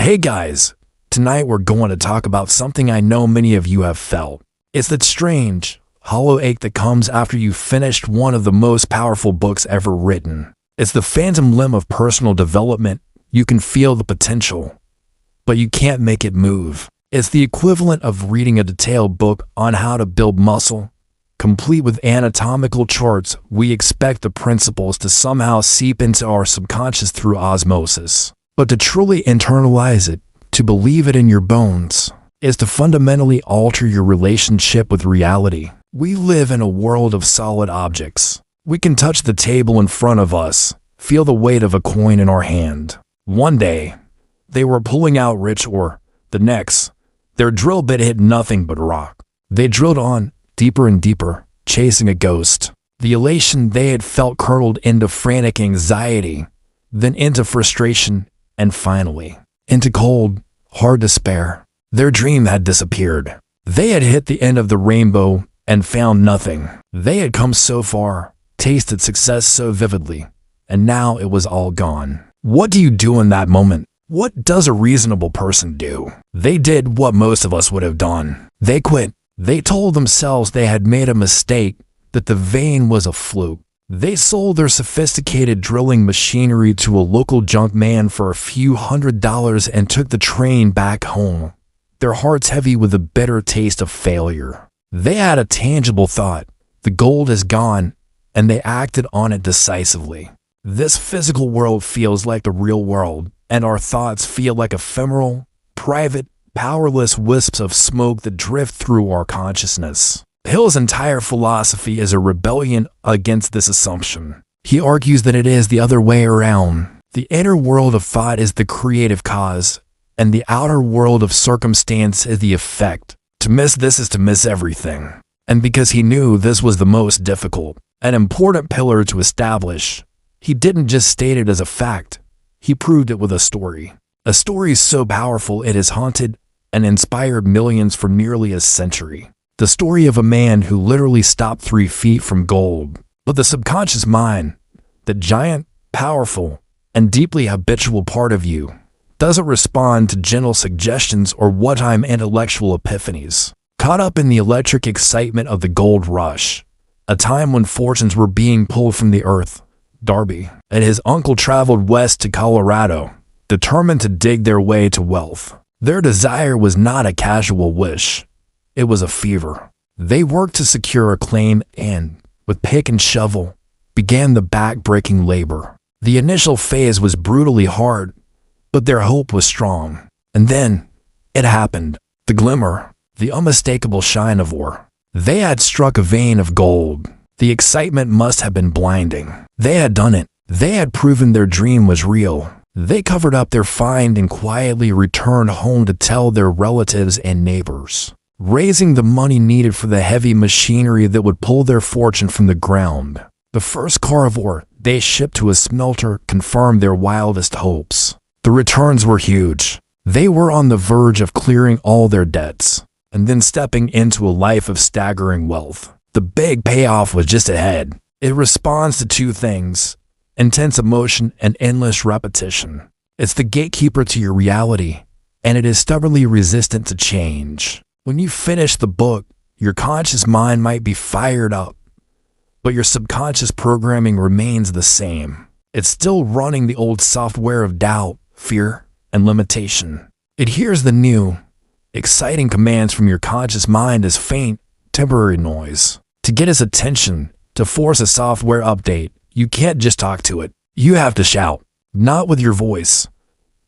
Hey guys, tonight we're going to talk about something I know many of you have felt. It's that strange, hollow ache that comes after you've finished one of the most powerful books ever written. It's the phantom limb of personal development. You can feel the potential, but you can't make it move. It's the equivalent of reading a detailed book on how to build muscle, complete with anatomical charts. We expect the principles to somehow seep into our subconscious through osmosis. But to truly internalize it, to believe it in your bones, is to fundamentally alter your relationship with reality. We live in a world of solid objects. We can touch the table in front of us, feel the weight of a coin in our hand. One day, they were pulling out rich ore. The next, their drill bit hit nothing but rock. They drilled on, deeper and deeper, chasing a ghost. The elation they had felt curdled into frantic anxiety, then into frustration, and finally, into cold, hard despair. Their dream had disappeared. They had hit the end of the rainbow and found nothing. They had come so far, tasted success so vividly, and now it was all gone. What do you do in that moment? What does a reasonable person do? They did what most of us would have done. They quit. They told themselves they had made a mistake, that the vein was a fluke. They sold their sophisticated drilling machinery to a local junk man for a few $100s and took the train back home, their hearts heavy with the bitter taste of failure. They had a tangible thought: the gold is gone, and they acted on it decisively. This physical world feels like the real world, and our thoughts feel like ephemeral, private, powerless wisps of smoke that drift through our consciousness. Hill's entire philosophy is a rebellion against this assumption. He argues that it is the other way around. The inner world of thought is the creative cause, and the outer world of circumstance is the effect. To miss this is to miss everything. And because he knew this was the most difficult, an important pillar to establish, he didn't just state it as a fact, he proved it with a story. A story so powerful it has haunted and inspired millions for nearly a century. The story of a man who literally stopped 3 feet from gold. But the subconscious mind, the giant, powerful, and deeply habitual part of you, doesn't respond to gentle suggestions or one-time intellectual epiphanies. Caught up in the electric excitement of the gold rush, a time when fortunes were being pulled from the earth, Darby and his uncle traveled west to Colorado, determined to dig their way to wealth. Their desire was not a casual wish. It was a fever. They worked to secure a claim and, with pick and shovel, began the back-breaking labor. The initial phase was brutally hard, but their hope was strong. And then, it happened. The glimmer, the unmistakable shine of ore. They had struck a vein of gold. The excitement must have been blinding. They had done it. They had proven their dream was real. They covered up their find and quietly returned home to tell their relatives and neighbors, raising the money needed for the heavy machinery that would pull their fortune from the ground. The first car of ore they shipped to a smelter confirmed their wildest hopes. The returns were huge. They were on the verge of clearing all their debts, and then stepping into a life of staggering wealth. The big payoff was just ahead. It responds to 2 things: intense emotion and endless repetition. It's the gatekeeper to your reality, and it is stubbornly resistant to change. When you finish the book, your conscious mind might be fired up, but your subconscious programming remains the same. It's still running the old software of doubt, fear, and limitation. It hears the new, exciting commands from your conscious mind as faint, temporary noise. To get its attention, to force a software update, you can't just talk to it. You have to shout, not with your voice,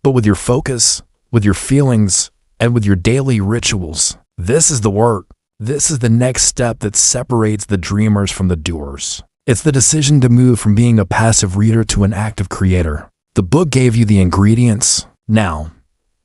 but with your focus, with your feelings, and with your daily rituals. This is the work. This is the next step that separates the dreamers from the doers. It's the decision to move from being a passive reader to an active creator. The book gave you the ingredients. Now,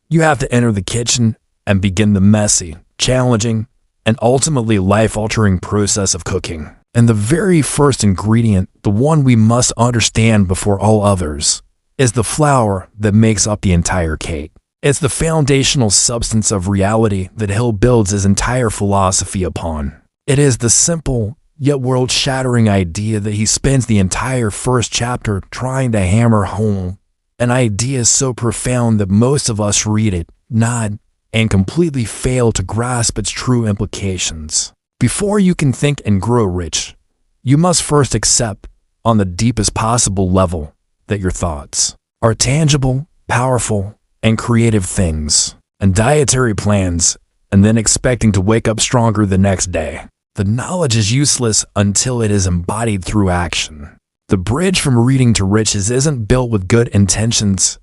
you have to enter the kitchen and begin the messy, challenging, and ultimately life-altering process of cooking. And the very first ingredient, the one we must understand before all others, is the flour that makes up the entire cake. It's the foundational substance of reality that Hill builds his entire philosophy upon. It is the simple, yet world-shattering idea that he spends the entire first chapter trying to hammer home An idea is so profound that most of us read it, nod, and completely fail to grasp its true implications. Before you can think and grow rich, you must first accept, on the deepest possible level, that your thoughts are tangible, powerful, and creative things, and dietary plans, and then expecting to wake up stronger the next day. The knowledge is useless until it is embodied through action. The bridge from reading to riches isn't built with good intentions.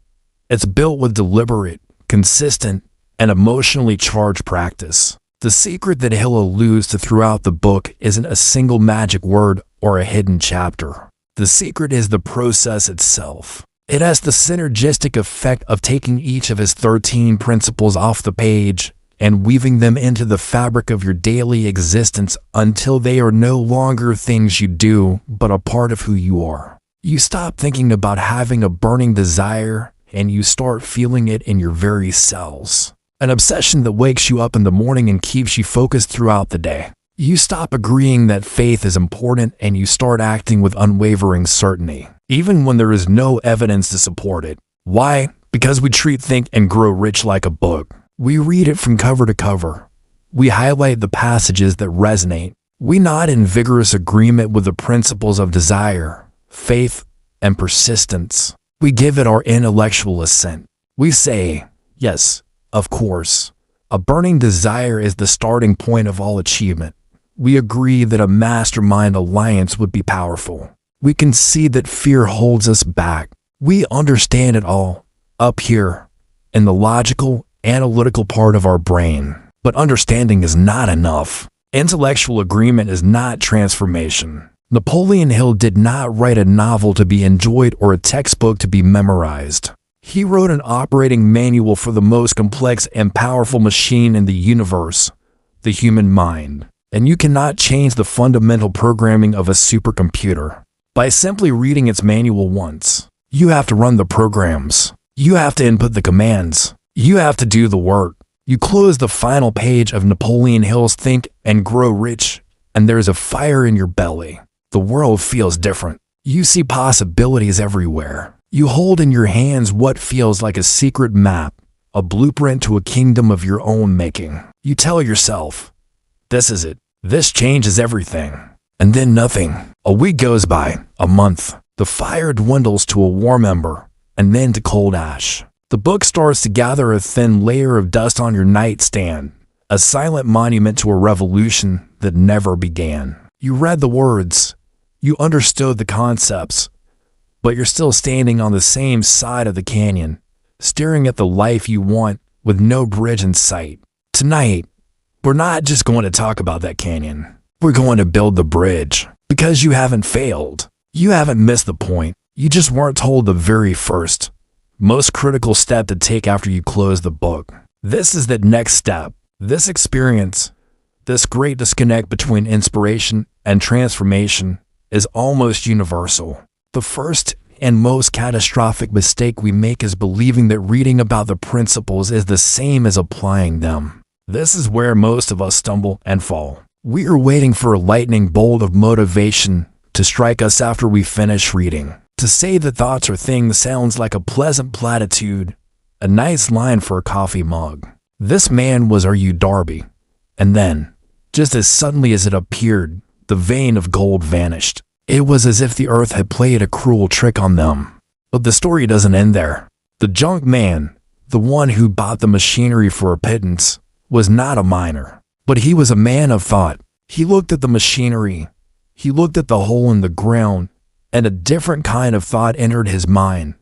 It's built with deliberate, consistent, and emotionally charged practice. The secret that Hill alludes to throughout the book isn't a single magic word or a hidden chapter. The secret is the process itself. It has the synergistic effect of taking each of his 13 principles off the page and weaving them into the fabric of your daily existence until they are no longer things you do, but a part of who you are. You stop thinking about having a burning desire and you start feeling it in your very cells. An obsession that wakes you up in the morning and keeps you focused throughout the day. You stop agreeing that faith is important and you start acting with unwavering certainty, even when there is no evidence to support it. Why? Because we treat Think and Grow Rich like a book. We read it from cover to cover. We highlight the passages that resonate. We nod in vigorous agreement with the principles of desire, faith, and persistence. We give it our intellectual assent. We say, yes, of course, a burning desire is the starting point of all achievement. We agree that a mastermind alliance would be powerful. We concede that fear holds us back. We understand it all, up here, in the logical, analytical part of our brain. But understanding is not enough. Intellectual agreement is not transformation. Napoleon Hill did not write a novel to be enjoyed or a textbook to be memorized. He wrote an operating manual for the most complex and powerful machine in the universe, the human mind. And you cannot change the fundamental programming of a supercomputer by simply reading its manual once. You have to run the programs. You have to input the commands. You have to do the work. You close the final page of Napoleon Hill's Think and Grow Rich, and there's a fire in your belly. The world feels different. You see possibilities everywhere. You hold in your hands what feels like a secret map, a blueprint to a kingdom of your own making. You tell yourself, this is it. This changes everything. And then nothing. A week goes by, a month. The fire dwindles to a warm ember, and then to cold ash. The book starts to gather a thin layer of dust on your nightstand, a silent monument to a revolution that never began. You read the words, you understood the concepts, but you're still standing on the same side of the canyon, staring at the life you want with no bridge in sight. Tonight, we're not just going to talk about that canyon. We're going to build the bridge, because you haven't failed. You haven't missed the point. You just weren't told the very first, most critical step to take after you close the book. This is the next step. This experience, this great disconnect between inspiration and transformation is almost universal. The first and most catastrophic mistake we make is believing that reading about the principles is the same as applying them. This is where most of us stumble and fall. We are waiting for a lightning bolt of motivation to strike us after we finish reading. To say that thoughts are things sounds like a pleasant platitude, a nice line for a coffee mug. This man was R.U. Darby, and then, just as suddenly as it appeared, the vein of gold vanished. It was as if the earth had played a cruel trick on them. But the story doesn't end there. The junk man, the one who bought the machinery for a pittance, was not a miner, but he was a man of thought. He looked at the machinery, he looked at the hole in the ground, and a different kind of thought entered his mind.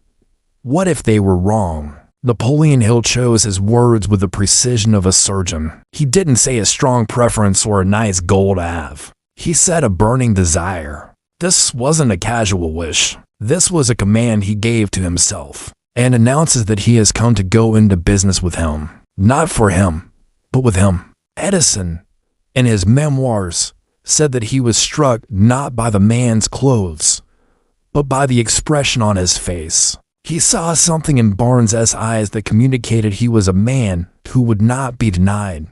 What if they were wrong? Napoleon Hill chose his words with the precision of a surgeon. He didn't say a strong preference or a nice goal to have. He said a burning desire. This wasn't a casual wish. This was a command he gave to himself, and announces that he has come to go into business with him. Not for him, but with him. Edison, in his memoirs, said that he was struck not by the man's clothes, but by the expression on his face. He saw something in Barnes's eyes that communicated he was a man who would not be denied,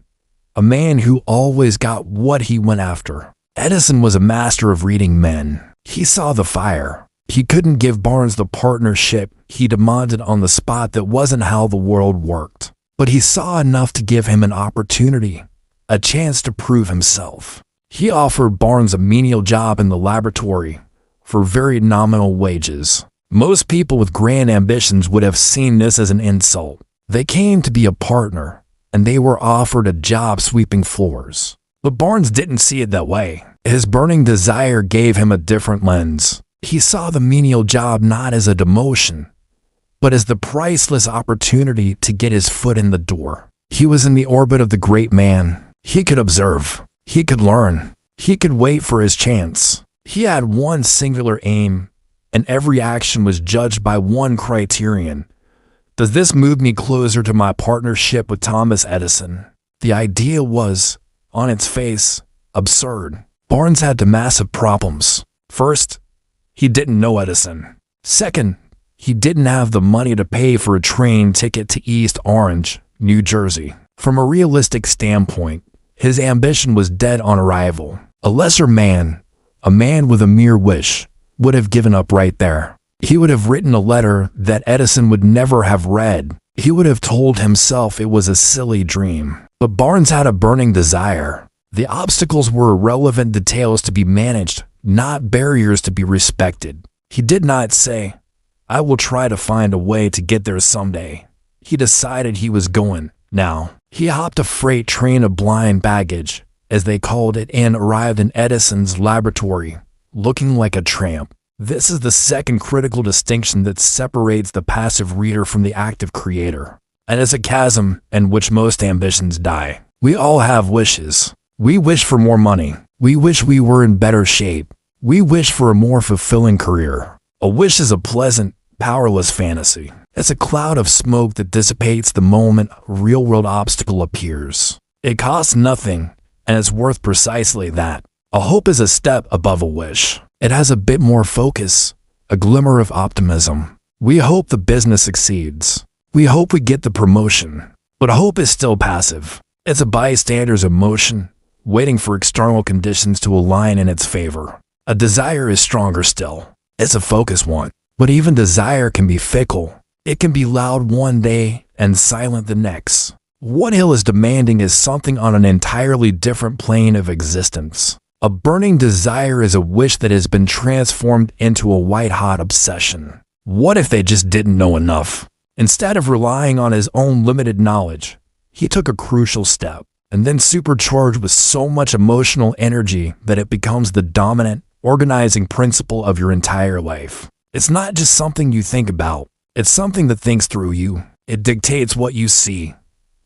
a man who always got what he went after. Edison was a master of reading men. He saw the fire. He couldn't give Barnes the partnership he demanded on the spot. That wasn't how the world worked. But he saw enough to give him an opportunity, a chance to prove himself. He offered Barnes a menial job in the laboratory for very nominal wages. Most people with grand ambitions would have seen this as an insult. They came to be a partner, and they were offered a job sweeping floors. But Barnes didn't see it that way. His burning desire gave him a different lens. He saw the menial job not as a demotion, but as the priceless opportunity to get his foot in the door. He was in the orbit of the great man. He could observe. He could learn. He could wait for his chance. He had one singular aim, and every action was judged by one criterion. Does this move me closer to my partnership with Thomas Edison? The idea was, on its face, absurd. Barnes had massive problems. First, he didn't know Edison. Second, he didn't have the money to pay for a train ticket to East Orange, New Jersey. From a realistic standpoint, his ambition was dead on arrival. A lesser man, a man with a mere wish, would have given up right there. He would have written a letter that Edison would never have read. He would have told himself it was a silly dream. But Barnes had a burning desire. The obstacles were irrelevant details to be managed, not barriers to be respected. He did not say, "I will try to find a way to get there someday." He decided he was going now. He hopped a freight train of blind baggage, as they called it, and arrived in Edison's laboratory, looking like a tramp. This is the second critical distinction that separates the passive reader from the active creator. And it's a chasm in which most ambitions die. We all have wishes. We wish for more money. We wish we were in better shape. We wish for a more fulfilling career. A wish is a pleasant, powerless fantasy. It's a cloud of smoke that dissipates the moment a real-world obstacle appears. It costs nothing, and it's worth precisely that. A hope is a step above a wish. It has a bit more focus, a glimmer of optimism. We hope the business succeeds. We hope we get the promotion. But hope is still passive. It's a bystander's emotion, waiting for external conditions to align in its favor. A desire is stronger still. It's a focused one. But even desire can be fickle. It can be loud one day and silent the next. What Hill is demanding is something on an entirely different plane of existence. A burning desire is a wish that has been transformed into a white-hot obsession. What if they just didn't know enough? Instead of relying on his own limited knowledge, he took a crucial step, and then supercharged with so much emotional energy that it becomes the dominant, organizing principle of your entire life. It's not just something you think about. It's something that thinks through you. It dictates what you see,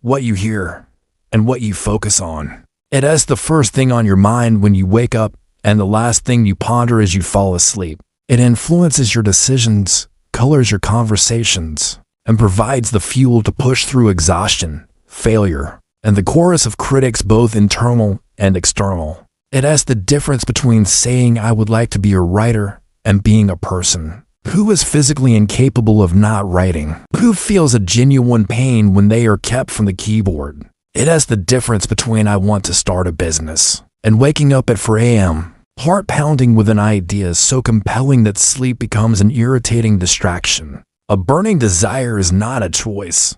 what you hear, and what you focus on. It is the first thing on your mind when you wake up and the last thing you ponder as you fall asleep. It influences your decisions, colors your conversations, and provides the fuel to push through exhaustion, failure, and the chorus of critics both internal and external. It is the difference between saying I would like to be a writer and being a person who is physically incapable of not writing, who feels a genuine pain when they are kept from the keyboard. It is the difference between I want to start a business and waking up at 4 a.m., heart pounding with an idea so compelling that sleep becomes an irritating distraction. A burning desire is not a choice.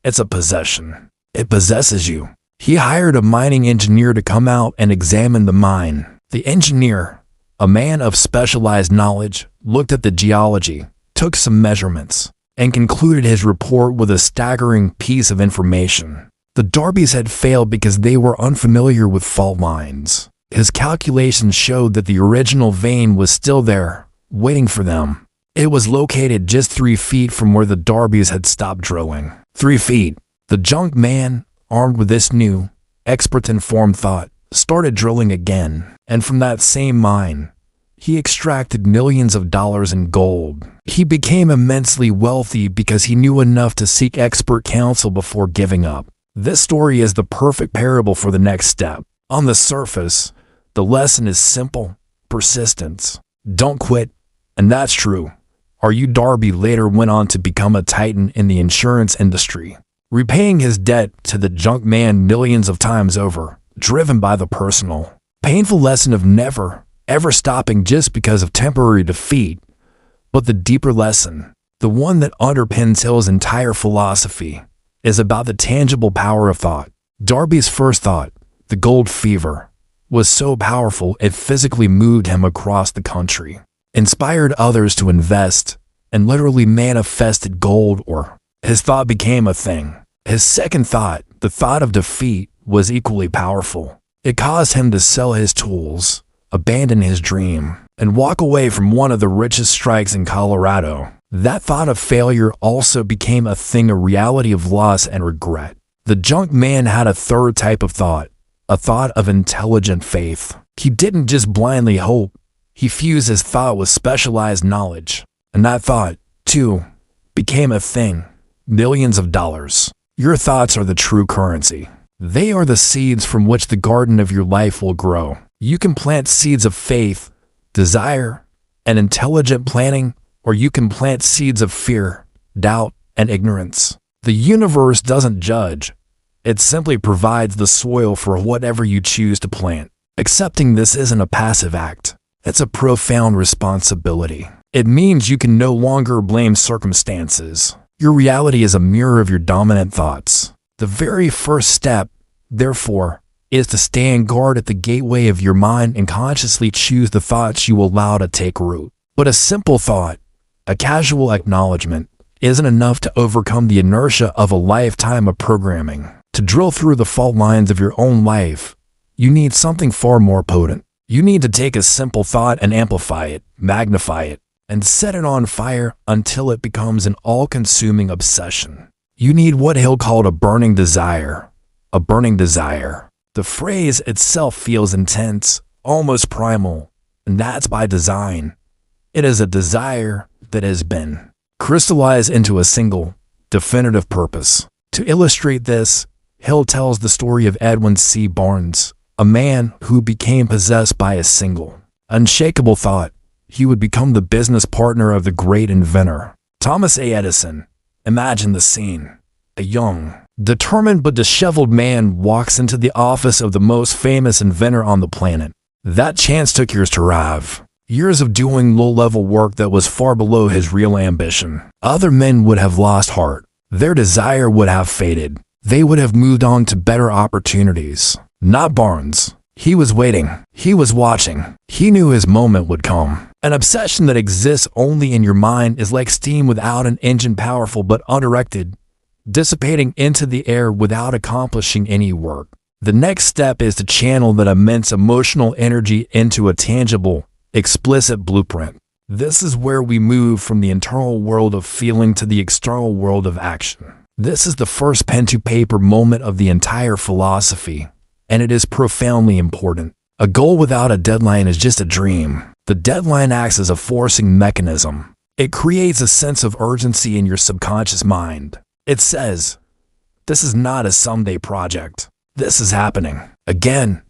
It's a possession. It possesses you. He hired a mining engineer to come out and examine the mine. The engineer, a man of specialized knowledge, looked at the geology, took some measurements, and concluded his report with a staggering piece of information. The Darbys had failed because they were unfamiliar with fault lines. His calculations showed that the original vein was still there, waiting for them. It was located just 3 feet from where the Darbys had stopped drilling. 3 feet. The junk man, armed with this new, expert-informed thought, started drilling again. And from that same mine, he extracted millions of dollars in gold. He became immensely wealthy because he knew enough to seek expert counsel before giving up. This story is the perfect parable for the next step. On the surface, the lesson is simple: persistence. Don't quit, and that's true. R.U. Darby later went on to become a titan in the insurance industry, repaying his debt to the junk man millions of times over, driven by the personal, painful lesson of never, ever stopping just because of temporary defeat, But the deeper lesson, the one that underpins Hill's entire philosophy, is about the tangible power of thought. Darby's first thought, the gold fever, was so powerful it physically moved him across the country, inspired others to invest, and literally manifested gold ore. His thought became a thing. His second thought, the thought of defeat, was equally powerful. It caused him to sell his tools, abandon his dream, and walk away from one of the richest strikes in Colorado. That thought of failure also became a thing, a reality of loss and regret. The junk man had a third type of thought, a thought of intelligent faith. He didn't just blindly hope, he fused his thought with specialized knowledge. And that thought, too, became a thing. Millions of dollars. Your thoughts are the true currency. They are the seeds from which the garden of your life will grow. You can plant seeds of faith, desire, and intelligent planning, or you can plant seeds of fear, doubt, and ignorance. The universe doesn't judge. It simply provides the soil for whatever you choose to plant. Accepting this isn't a passive act. It's a profound responsibility. It means you can no longer blame circumstances. Your reality is a mirror of your dominant thoughts. The very first step, therefore, is to stand guard at the gateway of your mind and consciously choose the thoughts you allow to take root. But a simple thought, a casual acknowledgement, isn't enough to overcome the inertia of a lifetime of programming. To drill through the fault lines of your own life, you need something far more potent. You need to take a simple thought and amplify it, magnify it, and set it on fire until it becomes an all-consuming obsession. You need what Hill called a burning desire. A burning desire. The phrase itself feels intense, almost primal, and that's by design. It is a desire that has been crystallized into a single, definitive purpose. To illustrate this, Hill tells the story of Edwin C. Barnes, a man who became possessed by a single, unshakable thought. He would become the business partner of the great inventor, Thomas A. Edison. Imagine the scene. A young, determined but disheveled man walks into the office of the most famous inventor on the planet. That chance took years to arrive. Years of doing low-level work that was far below his real ambition. Other men would have lost heart. Their desire would have faded. They would have moved on to better opportunities. Not Barnes. He was waiting. He was watching. He knew his moment would come. An obsession that exists only in your mind is like steam without an engine, powerful but undirected, dissipating into the air without accomplishing any work. The next step is to channel that immense emotional energy into a tangible, explicit blueprint. This is where we move from the internal world of feeling to the external world of action. This is the first pen-to-paper moment of the entire philosophy, and it is profoundly important. A goal without a deadline is just a dream. The deadline acts as a forcing mechanism. It creates a sense of urgency in your subconscious mind. It says, this is not a someday project. This is happening. Again,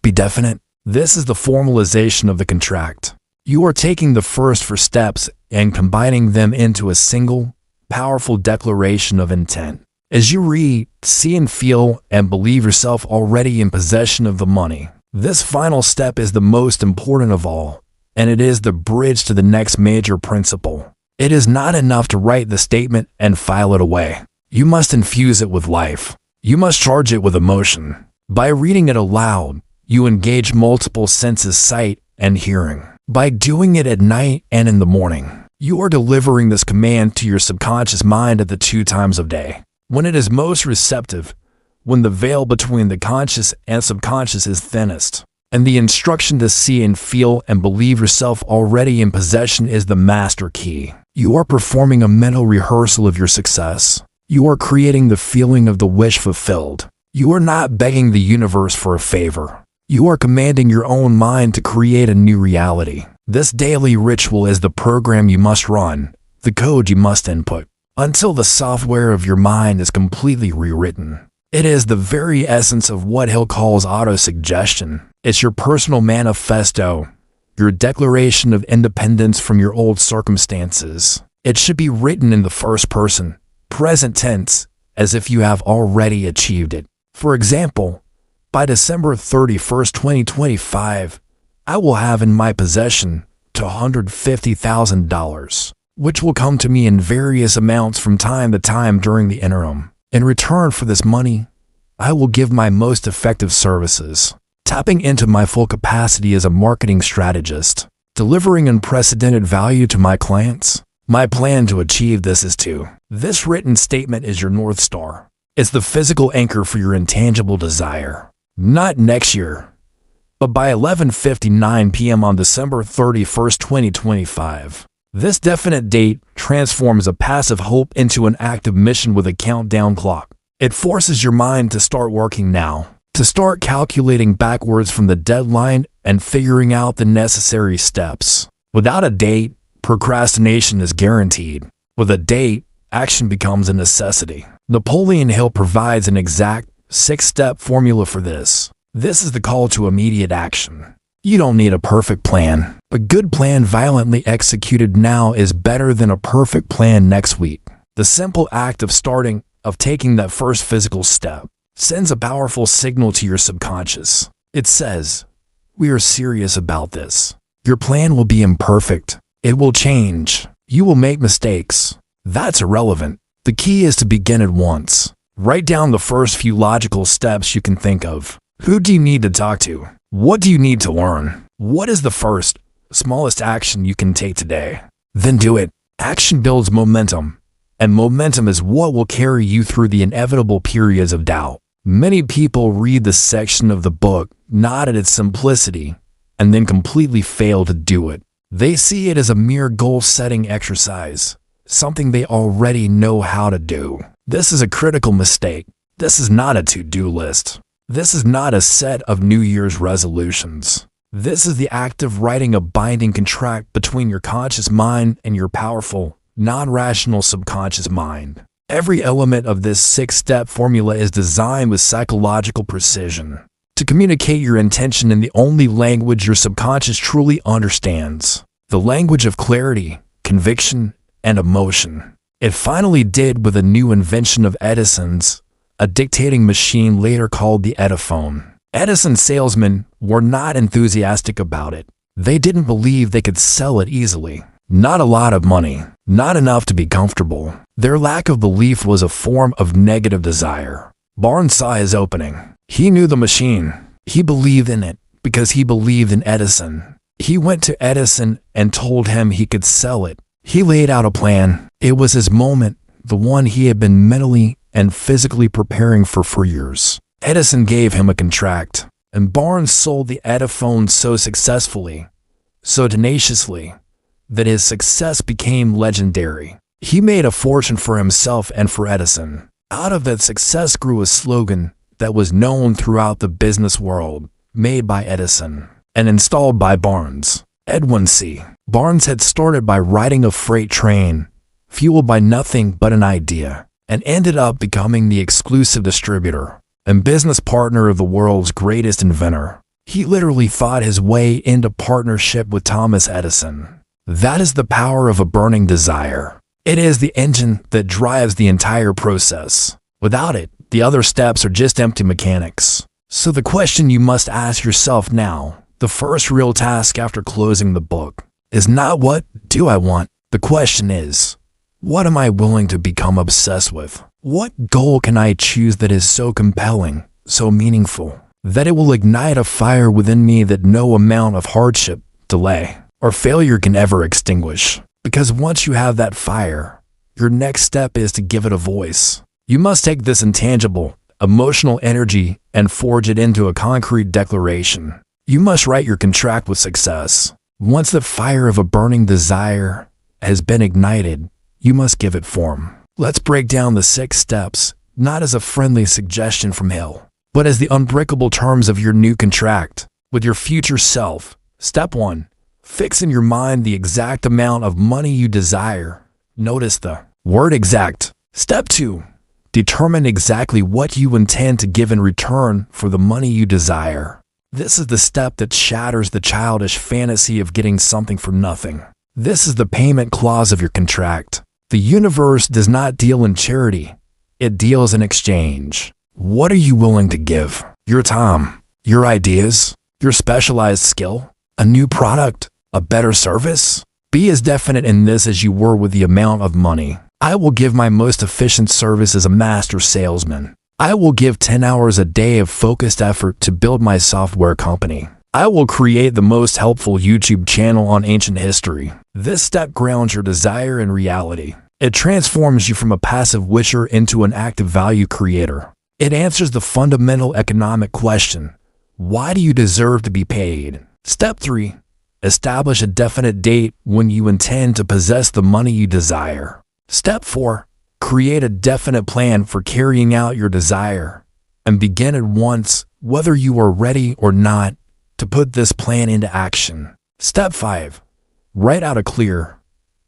be definite. This is the formalization of the contract. You are taking the first four steps and combining them into a single, powerful declaration of intent. As you read, see and feel and believe yourself already in possession of the money. This final step is the most important of all, and it is the bridge to the next major principle. It is not enough to write the statement and file it away. You must infuse it with life. You must charge it with emotion. By reading it aloud, you engage multiple senses, sight and hearing. By doing it at night and in the morning, you are delivering this command to your subconscious mind at the 2 times of day, when it is most receptive, when the veil between the conscious and subconscious is thinnest, and the instruction to see and feel and believe yourself already in possession is the master key. You are performing a mental rehearsal of your success. You are creating the feeling of the wish fulfilled. You are not begging the universe for a favor. You are commanding your own mind to create a new reality. This daily ritual is the program you must run, the code you must input, until the software of your mind is completely rewritten. It is the very essence of what Hill calls autosuggestion. It's your personal manifesto, your declaration of independence from your old circumstances. It should be written in the first person, present tense, as if you have already achieved it. For example, by December 31st, 2025, I will have in my possession $250,000. which will come to me in various amounts from time to time during the interim. In return for this money, I will give my most effective services, tapping into my full capacity as a marketing strategist, delivering unprecedented value to my clients. My plan to achieve this is to. This written statement is your North Star. It's the physical anchor for your intangible desire. Not next year, but by 11:59 p.m. on December 31st, 2025. This definite date transforms a passive hope into an active mission with a countdown clock. It forces your mind to start working now, to start calculating backwards from the deadline and figuring out the necessary steps. Without a date, procrastination is guaranteed. With a date, action becomes a necessity. Napoleon Hill provides an exact 6-step formula for this. This is the call to immediate action. You don't need a perfect plan. A good plan violently executed now is better than a perfect plan next week. The simple act of taking that first physical step, sends a powerful signal to your subconscious. It says, we are serious about this. Your plan will be imperfect. It will change. You will make mistakes. That's irrelevant. The key is to begin at once. Write down the first few logical steps you can think of. Who do you need to talk to? What do you need to learn? What is the first, smallest action you can take today? Then do it. Action builds momentum, and momentum is what will carry you through the inevitable periods of doubt. Many people read this section of the book, not at its simplicity, and then completely fail to do it. They see it as a mere goal-setting exercise, something they already know how to do. This is a critical mistake. This is not a to-do list. This is not a set of New Year's resolutions. This is the act of writing a binding contract between your conscious mind and your powerful, non-rational subconscious mind. Every element of this 6-step formula is designed with psychological precision to communicate your intention in the only language your subconscious truly understands, the language of clarity, conviction, and emotion. It finally did with a new invention of Edison's, a dictating machine later called the Ediphone. Edison's salesmen were not enthusiastic about it. They didn't believe they could sell it easily. Not a lot of money, not enough to be comfortable. Their lack of belief was a form of negative desire. Barnes saw his opening. He knew the machine. He believed in it because he believed in Edison. He went to Edison and told him he could sell it. He laid out a plan. It was his moment, the one he had been mentally and physically preparing for years. Edison gave him a contract, and Barnes sold the Ediphone so successfully, so tenaciously, that his success became legendary. He made a fortune for himself and for Edison. Out of that success grew a slogan that was known throughout the business world, made by Edison and installed by Barnes. Edwin C. Barnes had started by riding a freight train, fueled by nothing but an idea, and ended up becoming the exclusive distributor and business partner of the world's greatest inventor. He literally fought his way into partnership with Thomas Edison. That is the power of a burning desire. It is the engine that drives the entire process. Without it, the other steps are just empty mechanics. So the question you must ask yourself now, the first real task after closing the book, is not what do I want? The question is, what am I willing to become obsessed with? What goal can I choose that is so compelling, so meaningful, that it will ignite a fire within me that no amount of hardship, delay, or failure can ever extinguish? Because once you have that fire, your next step is to give it a voice. You must take this intangible, emotional energy and forge it into a concrete declaration. You must write your contract with success. Once the fire of a burning desire has been ignited, you must give it form. Let's break down the 6 steps, not as a friendly suggestion from Hill, but as the unbreakable terms of your new contract with your future self. Step 1. Fix in your mind the exact amount of money you desire. Notice the word exact. Step 2. Determine exactly what you intend to give in return for the money you desire. This is the step that shatters the childish fantasy of getting something for nothing. This is the payment clause of your contract. The universe does not deal in charity. It deals in exchange. What are you willing to give? Your time, your ideas, your specialized skill, a new product, a better service? Be as definite in this as you were with the amount of money. I will give my most efficient service as a master salesman. I will give 10 hours a day of focused effort to build my software company. I will create the most helpful YouTube channel on ancient history. This step grounds your desire in reality. It transforms you from a passive wisher into an active value creator. It answers the fundamental economic question: why do you deserve to be paid? Step 3. Establish a definite date when you intend to possess the money you desire. Step 4. Create a definite plan for carrying out your desire, and begin at once, whether you are ready or not, to put this plan into action. Step 5. Write out a clear,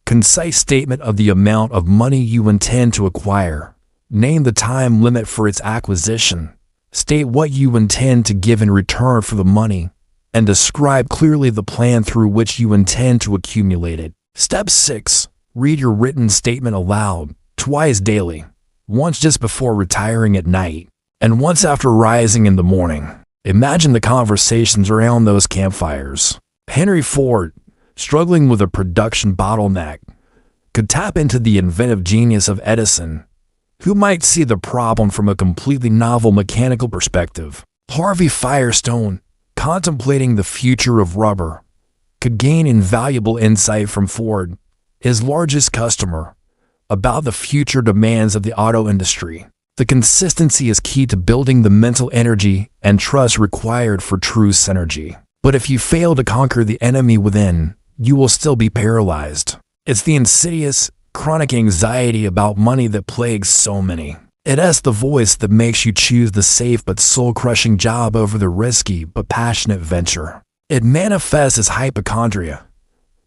concise statement of the amount of money you intend to acquire. Name the time limit for its acquisition. State what you intend to give in return for the money, and describe clearly the plan through which you intend to accumulate it. Step 6. Read your written statement aloud, twice daily, once just before retiring at night, and once after rising in the morning. Imagine the conversations around those campfires. Henry Ford, struggling with a production bottleneck, could tap into the inventive genius of Edison, who might see the problem from a completely novel mechanical perspective. Harvey Firestone, contemplating the future of rubber, could gain invaluable insight from Ford, his largest customer, about the future demands of the auto industry. The consistency is key to building the mental energy and trust required for true synergy. But if you fail to conquer the enemy within, you will still be paralyzed. It's the insidious, chronic anxiety about money that plagues so many. It's the voice that makes you choose the safe but soul-crushing job over the risky but passionate venture. It manifests as hypochondria,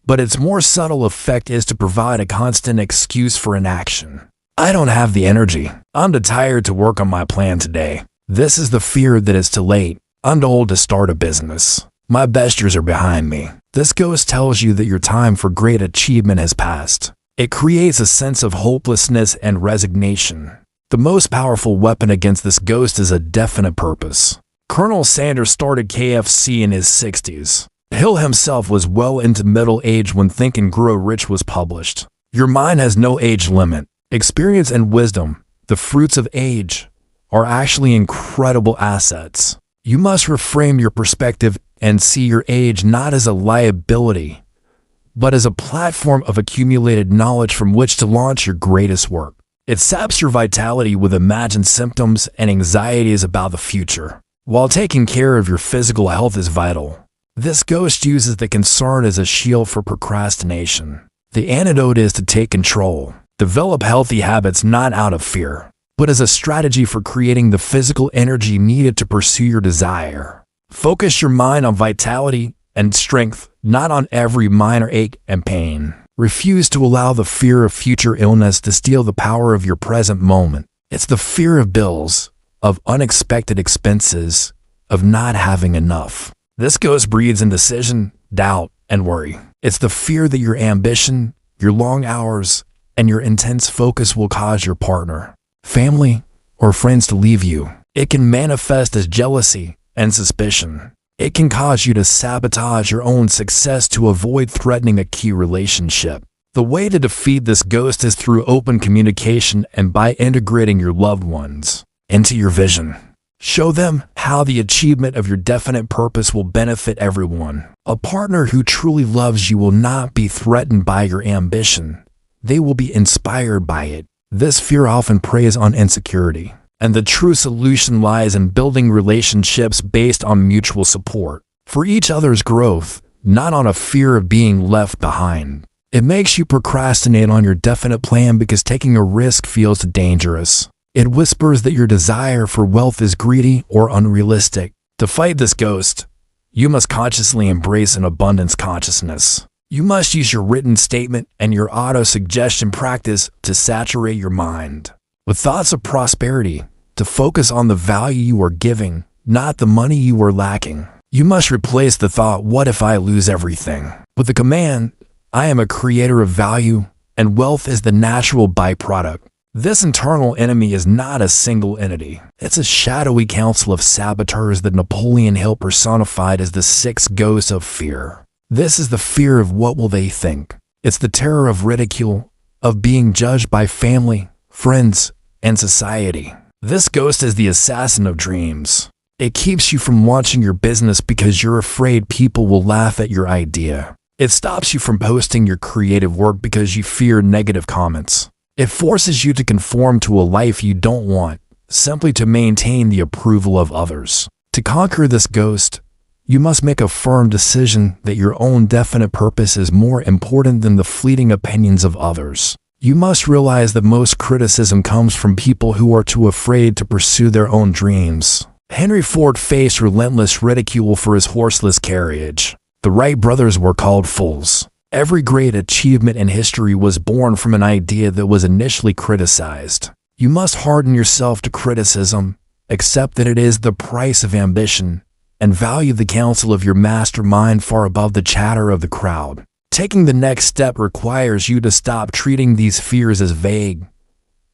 but its more subtle effect is to provide a constant excuse for inaction. I don't have the energy. I'm too tired to work on my plan today. This is the fear that it's too late. I'm too old to start a business. My best years are behind me. This ghost tells you that your time for great achievement has passed. It creates a sense of hopelessness and resignation. The most powerful weapon against this ghost is a definite purpose. Colonel Sanders started KFC in his 60s. Hill himself was well into middle age when Think and Grow Rich was published. Your mind has no age limit. Experience and wisdom, the fruits of age, are actually incredible assets. You must reframe your perspective and see your age not as a liability, but as a platform of accumulated knowledge from which to launch your greatest work. It saps your vitality with imagined symptoms and anxieties about the future. While taking care of your physical health is vital, this ghost uses the concern as a shield for procrastination. The antidote is to take control. Develop healthy habits not out of fear, but as a strategy for creating the physical energy needed to pursue your desire. Focus your mind on vitality and strength, not on every minor ache and pain. Refuse to allow the fear of future illness to steal the power of your present moment. It's the fear of bills, of unexpected expenses, of not having enough. This ghost breeds indecision, doubt, and worry. It's the fear that your ambition, your long hours, and your intense focus will cause your partner, family, or friends to leave you. It can manifest as jealousy and suspicion. It can cause you to sabotage your own success to avoid threatening a key relationship. The way to defeat this ghost is through open communication and by integrating your loved ones into your vision. Show them how the achievement of your definite purpose will benefit everyone. A partner who truly loves you will not be threatened by your ambition. They will be inspired by it. This fear often preys on insecurity, and the true solution lies in building relationships based on mutual support for each other's growth, not on a fear of being left behind. It makes you procrastinate on your definite plan because taking a risk feels dangerous. It whispers that your desire for wealth is greedy or unrealistic. To fight this ghost, you must consciously embrace an abundance consciousness. You must use your written statement and your auto-suggestion practice to saturate your mind with thoughts of prosperity, to focus on the value you are giving, not the money you are lacking. You must replace the thought, "What if I lose everything?" with the command, "I am a creator of value, and wealth is the natural byproduct." This internal enemy is not a single entity. It's a shadowy council of saboteurs that Napoleon Hill personified as the 6 ghosts of fear. This is the fear of what will they think, It's the terror of ridicule, of being judged by family, friends, and society. This ghost is the assassin of dreams. It keeps you from launching your business because you're afraid people will laugh at your idea. It stops you from posting your creative work because you fear negative comments. It forces you to conform to a life you don't want, simply to maintain the approval of others. To conquer this ghost, you must make a firm decision that your own definite purpose is more important than the fleeting opinions of others. You must realize that most criticism comes from people who are too afraid to pursue their own dreams. Henry Ford faced relentless ridicule for his horseless carriage. The Wright brothers were called fools. Every great achievement in history was born from an idea that was initially criticized. You must harden yourself to criticism, accept that it is the price of ambition, and value the counsel of your mastermind far above the chatter of the crowd. Taking the next step requires you to stop treating these fears as vague,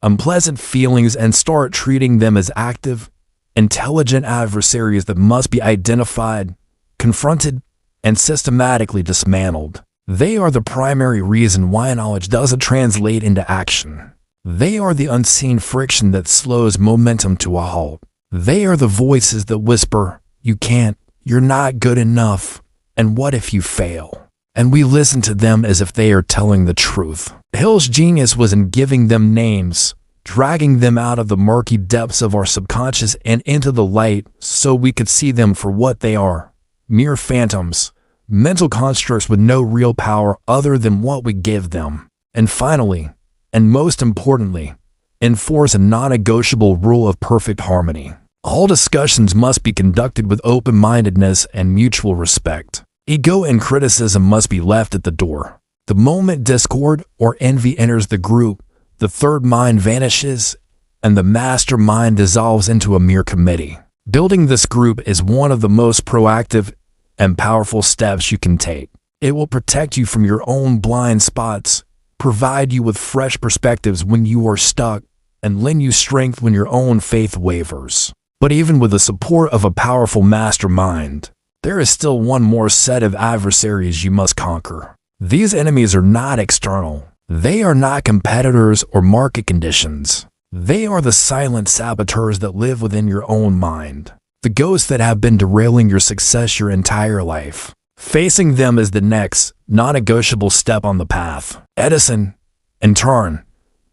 unpleasant feelings and start treating them as active, intelligent adversaries that must be identified, confronted, and systematically dismantled. They are the primary reason why knowledge doesn't translate into action. They are the unseen friction that slows momentum to a halt. They are the voices that whisper, "You can't, you're not good enough, and what if you fail?" And we listen to them as if they are telling the truth. Hill's genius was in giving them names, dragging them out of the murky depths of our subconscious and into the light so we could see them for what they are: mere phantoms, mental constructs with no real power other than what we give them. And finally, and most importantly, enforce a non-negotiable rule of perfect harmony. All discussions must be conducted with open-mindedness and mutual respect. Ego and criticism must be left at the door. The moment discord or envy enters the group, the third mind vanishes, and the mastermind dissolves into a mere committee. Building this group is one of the most proactive and powerful steps you can take. It will protect you from your own blind spots, provide you with fresh perspectives when you are stuck, and lend you strength when your own faith wavers. But even with the support of a powerful mastermind, there is still one more set of adversaries you must conquer. These enemies are not external. They are not competitors or market conditions. They are the silent saboteurs that live within your own mind, the ghosts that have been derailing your success your entire life. Facing them is the next, non-negotiable step on the path. Edison, in turn,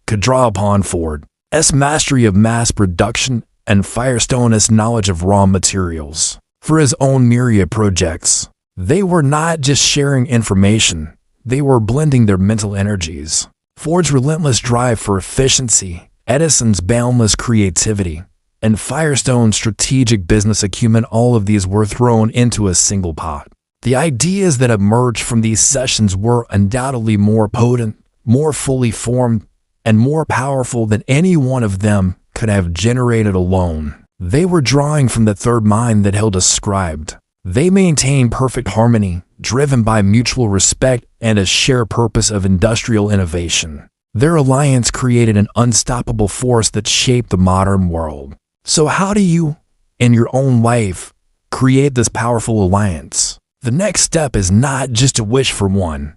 could draw upon Ford's mastery of mass production and Firestone's knowledge of raw materials for his own myriad projects. They were not just sharing information, they were blending their mental energies. Ford's relentless drive for efficiency, Edison's boundless creativity, and Firestone's strategic business acumen, all of these were thrown into a single pot. The ideas that emerged from these sessions were undoubtedly more potent, more fully formed, and more powerful than any one of them could have generated alone. They were drawing from the third mind that Hill described. They maintained perfect harmony, driven by mutual respect and a shared purpose of industrial innovation. Their alliance created an unstoppable force that shaped the modern world. So how do you, in your own life, create this powerful alliance? The next step is not just to wish for one,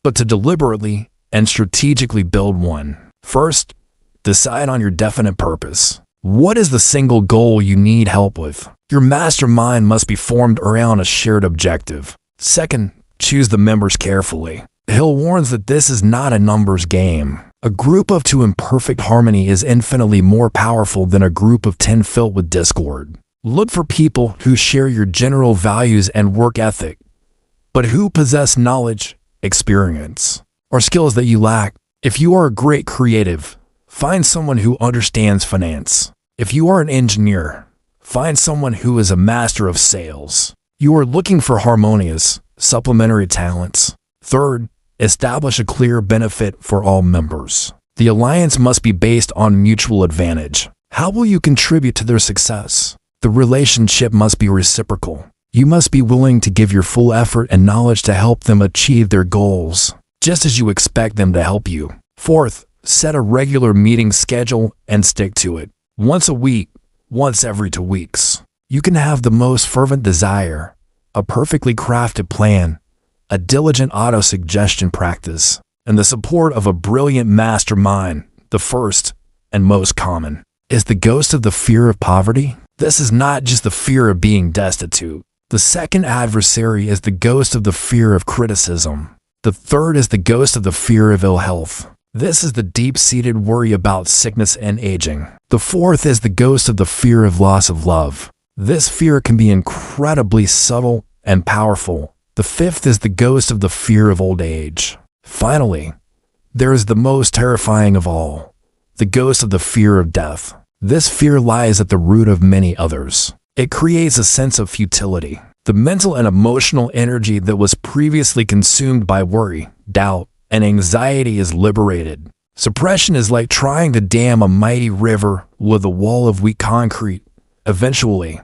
but to deliberately and strategically build one. First, decide on your definite purpose. What is the single goal you need help with? Your mastermind must be formed around a shared objective. Second, choose the members carefully. Hill warns that this is not a numbers game. A group of 2 in perfect harmony is infinitely more powerful than a group of 10 filled with discord. Look for people who share your general values and work ethic, but who possess knowledge, experience, or skills that you lack. If you are a great creative, find someone who understands finance. If you are an engineer, find someone who is a master of sales. You are looking for harmonious, supplementary talents. Third, establish a clear benefit for all members. The alliance must be based on mutual advantage. How will you contribute to their success? The relationship must be reciprocal. You must be willing to give your full effort and knowledge to help them achieve their goals, just as you expect them to help you. Fourth, set a regular meeting schedule and stick to it. Once a week, once every 2 weeks. You can have the most fervent desire, a perfectly crafted plan, a diligent auto-suggestion practice, and the support of a brilliant mastermind. The first, and most common, is the ghost of the fear of poverty. This is not just the fear of being destitute. The second adversary is the ghost of the fear of criticism. The third is the ghost of the fear of ill health. This is the deep-seated worry about sickness and aging. The fourth is the ghost of the fear of loss of love. This fear can be incredibly subtle and powerful. The fifth is the ghost of the fear of old age. Finally, there is the most terrifying of all, the ghost of the fear of death. This fear lies at the root of many others. It creates a sense of futility. The mental and emotional energy that was previously consumed by worry, doubt, and anxiety is liberated. Suppression is like trying to dam a mighty river with a wall of weak concrete. Eventually,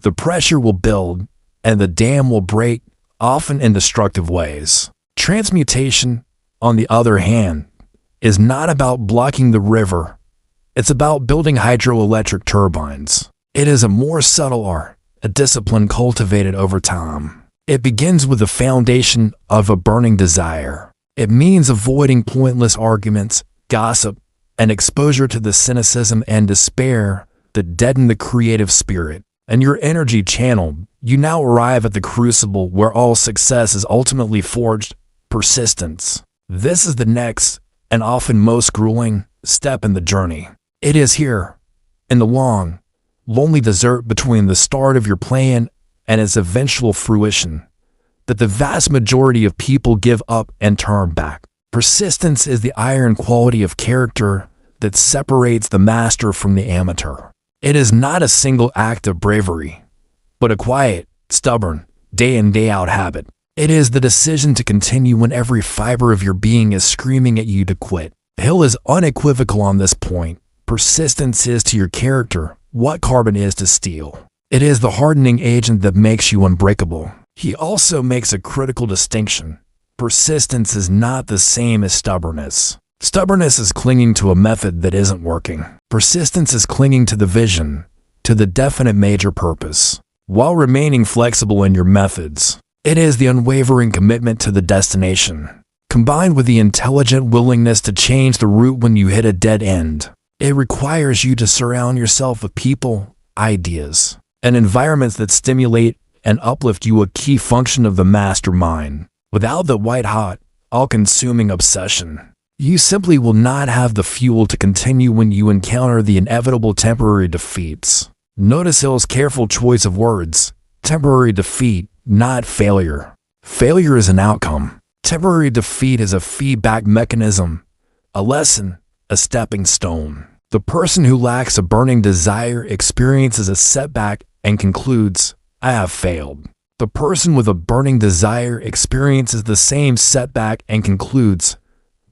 the pressure will build, and the dam will break, often in destructive ways. Transmutation, on the other hand, is not about blocking the river. It's about building hydroelectric turbines. It is a more subtle art, a discipline cultivated over time. It begins with the foundation of a burning desire. It means avoiding pointless arguments, gossip, and exposure to the cynicism and despair that deaden the creative spirit. And your energy channeled, you now arrive at the crucible where all success is ultimately forged: persistence. This is the next, and often most grueling, step in the journey. It is here, in the long, lonely desert between the start of your plan and its eventual fruition, that the vast majority of people give up and turn back. Persistence is the iron quality of character that separates the master from the amateur. It is not a single act of bravery, but a quiet, stubborn, day in day out habit. It is the decision to continue when every fiber of your being is screaming at you to quit. Hill is unequivocal on this point. Persistence is to your character what carbon is to steel. It is the hardening agent that makes you unbreakable. He also makes a critical distinction. Persistence is not the same as stubbornness. Stubbornness is clinging to a method that isn't working. Persistence is clinging to the vision, to the definite major purpose, while remaining flexible in your methods. It is the unwavering commitment to the destination, combined with the intelligent willingness to change the route when you hit a dead end. It requires you to surround yourself with people, ideas, and environments that stimulate and uplift you, a key function of the mastermind. Without the white-hot, all-consuming obsession, you simply will not have the fuel to continue when you encounter the inevitable temporary defeats. Notice Hill's careful choice of words: temporary defeat, not failure. Failure is an outcome. Temporary defeat is a feedback mechanism, a lesson, a stepping stone. The person who lacks a burning desire experiences a setback and concludes, "I have failed." The person with a burning desire experiences the same setback and concludes,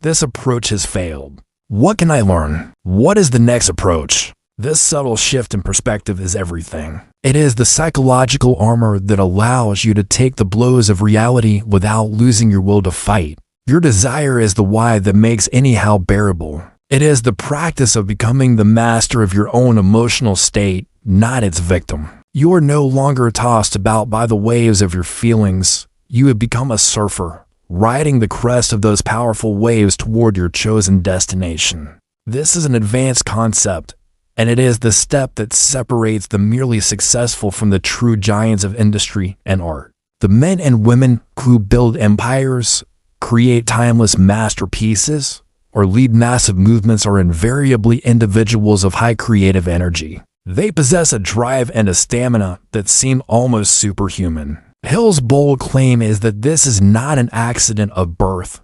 "This approach has failed. What can I learn? What is the next approach?" This subtle shift in perspective is everything. It is the psychological armor that allows you to take the blows of reality without losing your will to fight. Your desire is the why that makes anyhow bearable. It is the practice of becoming the master of your own emotional state, not its victim. You are no longer tossed about by the waves of your feelings. You have become a surfer, riding the crest of those powerful waves toward your chosen destination. This is an advanced concept, and it is the step that separates the merely successful from the true giants of industry and art. The men and women who build empires, create timeless masterpieces, or lead massive movements are invariably individuals of high creative energy. They possess a drive and a stamina that seem almost superhuman. Hill's bold claim is that this is not an accident of birth,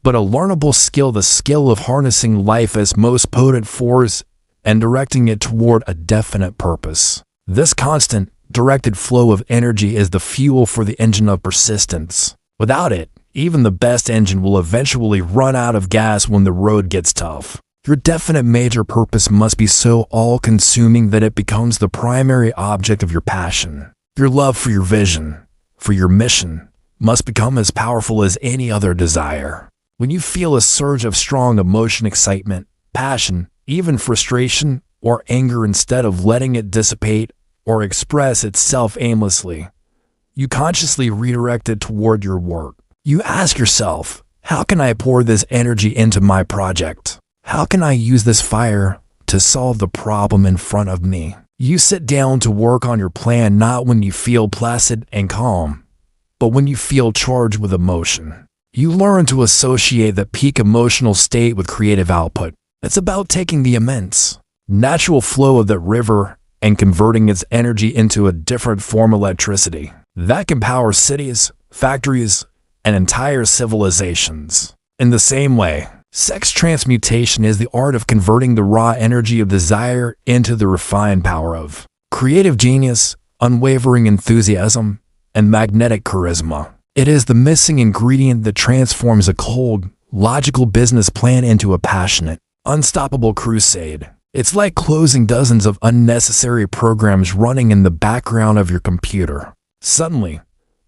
but a learnable skill, the skill of harnessing life as most potent force and directing it toward a definite purpose. This constant, directed flow of energy is the fuel for the engine of persistence. Without it, even the best engine will eventually run out of gas when the road gets tough. Your definite major purpose must be so all-consuming that it becomes the primary object of your passion. Your love for your vision, for your mission, must become as powerful as any other desire. When you feel a surge of strong emotion, excitement, passion, even frustration or anger, instead of letting it dissipate or express itself aimlessly, you consciously redirect it toward your work. You ask yourself, how can I pour this energy into my project? How can I use this fire to solve the problem in front of me? You sit down to work on your plan not when you feel placid and calm, but when you feel charged with emotion. You learn to associate that peak emotional state with creative output. It's about taking the immense, natural flow of that river and converting its energy into a different form of electricity that can power cities, factories, and entire civilizations. In the same way, sex transmutation is the art of converting the raw energy of desire into the refined power of creative genius, unwavering enthusiasm, and magnetic charisma. It is the missing ingredient that transforms a cold, logical business plan into a passionate, unstoppable crusade. It's like closing dozens of unnecessary programs running in the background of your computer. Suddenly,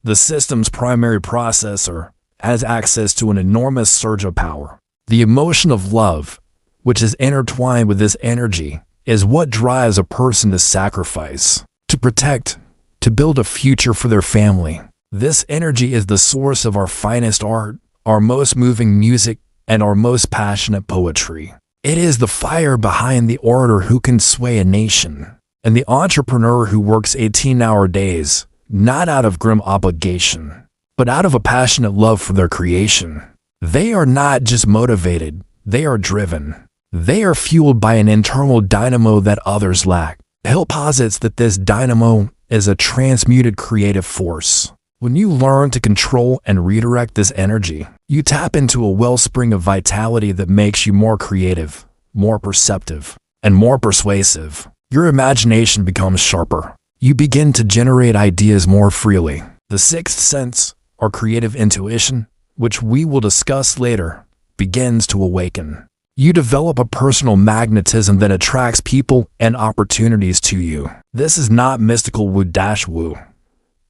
the system's primary processor has access to an enormous surge of power. The emotion of love, which is intertwined with this energy, is what drives a person to sacrifice, to protect, to build a future for their family. This energy is the source of our finest art, our most moving music, and our most passionate poetry. It is the fire behind the orator who can sway a nation, and the entrepreneur who works 18-hour days, not out of grim obligation, but out of a passionate love for their creation. They are not just motivated, they are driven. They are fueled by an internal dynamo that others lack. Hill posits that this dynamo is a transmuted creative force. When you learn to control and redirect this energy, you tap into a wellspring of vitality that makes you more creative, more perceptive, and more persuasive. Your imagination becomes sharper. You begin to generate ideas more freely. The sixth sense, or creative intuition, which we will discuss later, begins to awaken. You develop a personal magnetism that attracts people and opportunities to you. This is not mystical woo-woo.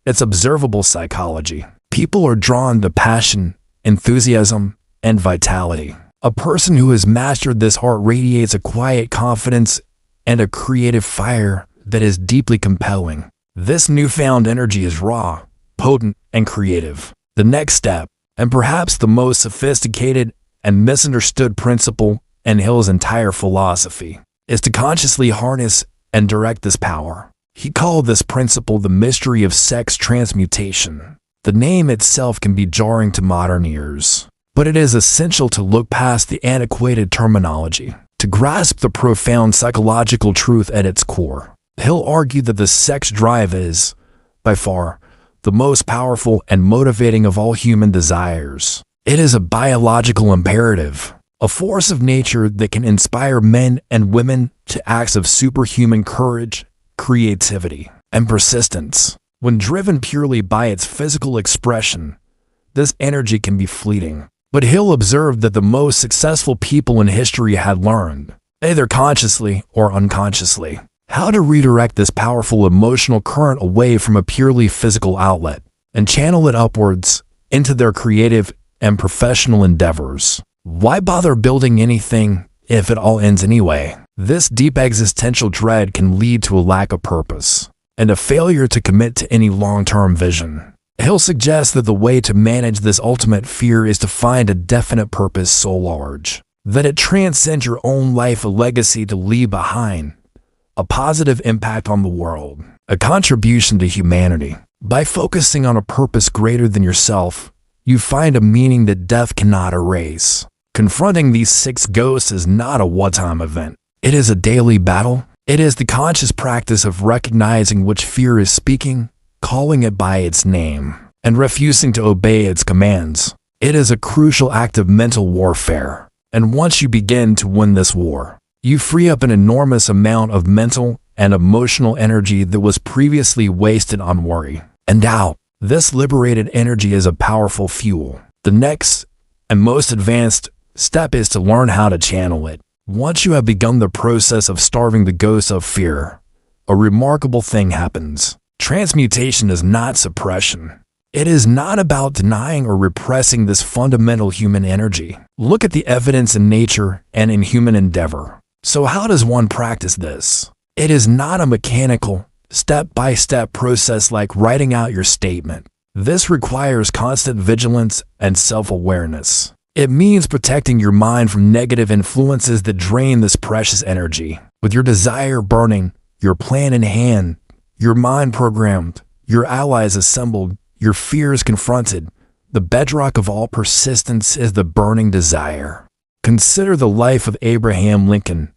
It's observable psychology. People are drawn to passion, enthusiasm, and vitality. A person who has mastered this art radiates a quiet confidence and a creative fire that is deeply compelling. This newfound energy is raw, potent, and creative. The next step, and perhaps the most sophisticated and misunderstood principle in Hill's entire philosophy, is to consciously harness and direct this power. He called this principle the mystery of sex transmutation. The name itself can be jarring to modern ears, but it is essential to look past the antiquated terminology, to grasp the profound psychological truth at its core. Hill argued that the sex drive is, by far, the most powerful and motivating of all human desires. It is a biological imperative, a force of nature that can inspire men and women to acts of superhuman courage, creativity, and persistence. When driven purely by its physical expression, this energy can be fleeting. But Hill observed that the most successful people in history had learned, either consciously or unconsciously, how to redirect this powerful emotional current away from a purely physical outlet and channel it upwards into their creative and professional endeavors. Why bother building anything if it all ends anyway? This deep existential dread can lead to a lack of purpose and a failure to commit to any long-term vision. Hill suggests that the way to manage this ultimate fear is to find a definite purpose so large that it transcends your own life, a legacy to leave behind, a positive impact on the world, a contribution to humanity. By focusing on a purpose greater than yourself, you find a meaning that death cannot erase. Confronting these six ghosts is not a one-time event. It is a daily battle. It is the conscious practice of recognizing which fear is speaking, calling it by its name, and refusing to obey its commands. It is a crucial act of mental warfare. And once you begin to win this war, you free up an enormous amount of mental and emotional energy that was previously wasted on worry and doubt. This liberated energy is a powerful fuel. The next and most advanced step is to learn how to channel it. Once you have begun the process of starving the ghosts of fear, a remarkable thing happens. Transmutation is not suppression. It is not about denying or repressing this fundamental human energy. Look at the evidence in nature and in human endeavor. So how does one practice this? It is not a mechanical, step-by-step process like writing out your statement. This requires constant vigilance and self-awareness. It means protecting your mind from negative influences that drain this precious energy. With your desire burning, your plan in hand, your mind programmed, your allies assembled, your fears confronted, the bedrock of all persistence is the burning desire. Consider the life of Abraham Lincoln,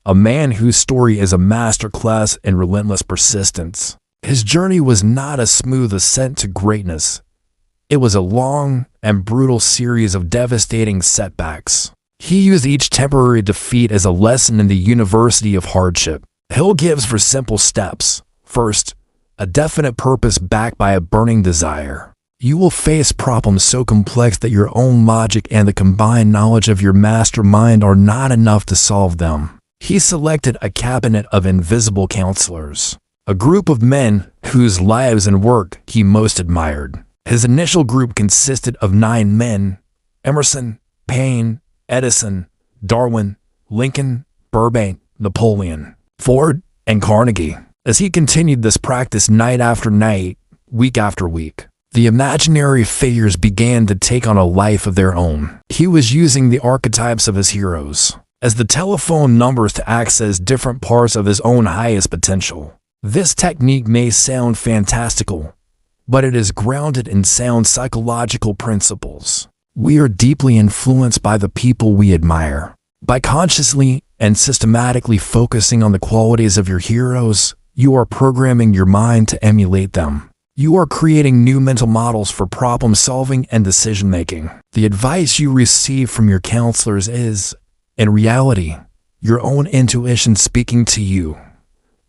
a man whose story is a masterclass in relentless persistence. His journey was not a smooth ascent to greatness. It was a long and brutal series of devastating setbacks. He used each temporary defeat as a lesson in the university of hardship. Hill gives for simple steps. First, a definite purpose backed by a burning desire. You will face problems so complex that your own logic and the combined knowledge of your mastermind are not enough to solve them. He selected a cabinet of invisible counselors, a group of men whose lives and work he most admired. His initial group consisted of 9 men: Emerson, Paine, Edison, Darwin, Lincoln, Burbank, Napoleon, Ford, and Carnegie. As he continued this practice night after night, week after week, the imaginary figures began to take on a life of their own. He was using the archetypes of his heroes as the telephone numbers to access different parts of his own highest potential. This technique may sound fantastical, but it is grounded in sound psychological principles. We are deeply influenced by the people we admire. By consciously and systematically focusing on the qualities of your heroes, you are programming your mind to emulate them. You are creating new mental models for problem solving and decision making. The advice you receive from your counselors is, in reality, your own intuition speaking to you,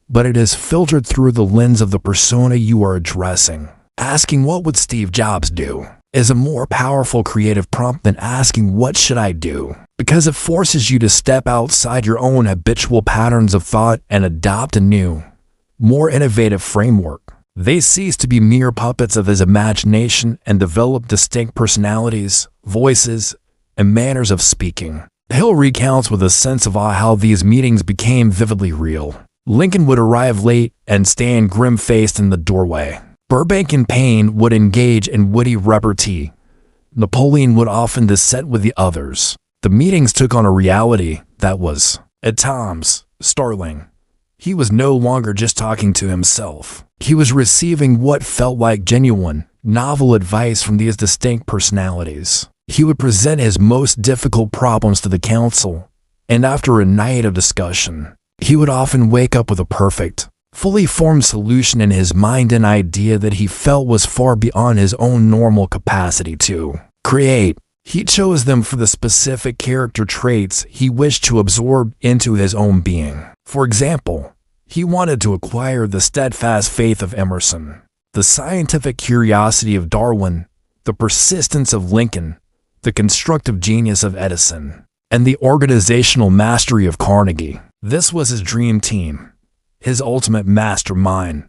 but it is filtered through the lens of the persona you are addressing. Asking "What would Steve Jobs do?" is a more powerful creative prompt than asking "What should I do?" because it forces you to step outside your own habitual patterns of thought and adopt a new, more innovative framework. They cease to be mere puppets of his imagination and develop distinct personalities, voices, and manners of speaking. Hill recounts with a sense of awe how these meetings became vividly real. Lincoln would arrive late and stand grim-faced in the doorway. Burbank and Paine would engage in witty repartee. Napoleon would often dissent with the others. The meetings took on a reality that was, at times, startling. He was no longer just talking to himself. He was receiving what felt like genuine, novel advice from these distinct personalities. He would present his most difficult problems to the council, and after a night of discussion, he would often wake up with a perfect, fully formed solution in his mind, an idea that he felt was far beyond his own normal capacity to create. He chose them for the specific character traits he wished to absorb into his own being. For example, he wanted to acquire the steadfast faith of Emerson, the scientific curiosity of Darwin, the persistence of Lincoln, the constructive genius of Edison, and the organizational mastery of Carnegie. This was his dream team, his ultimate mastermind,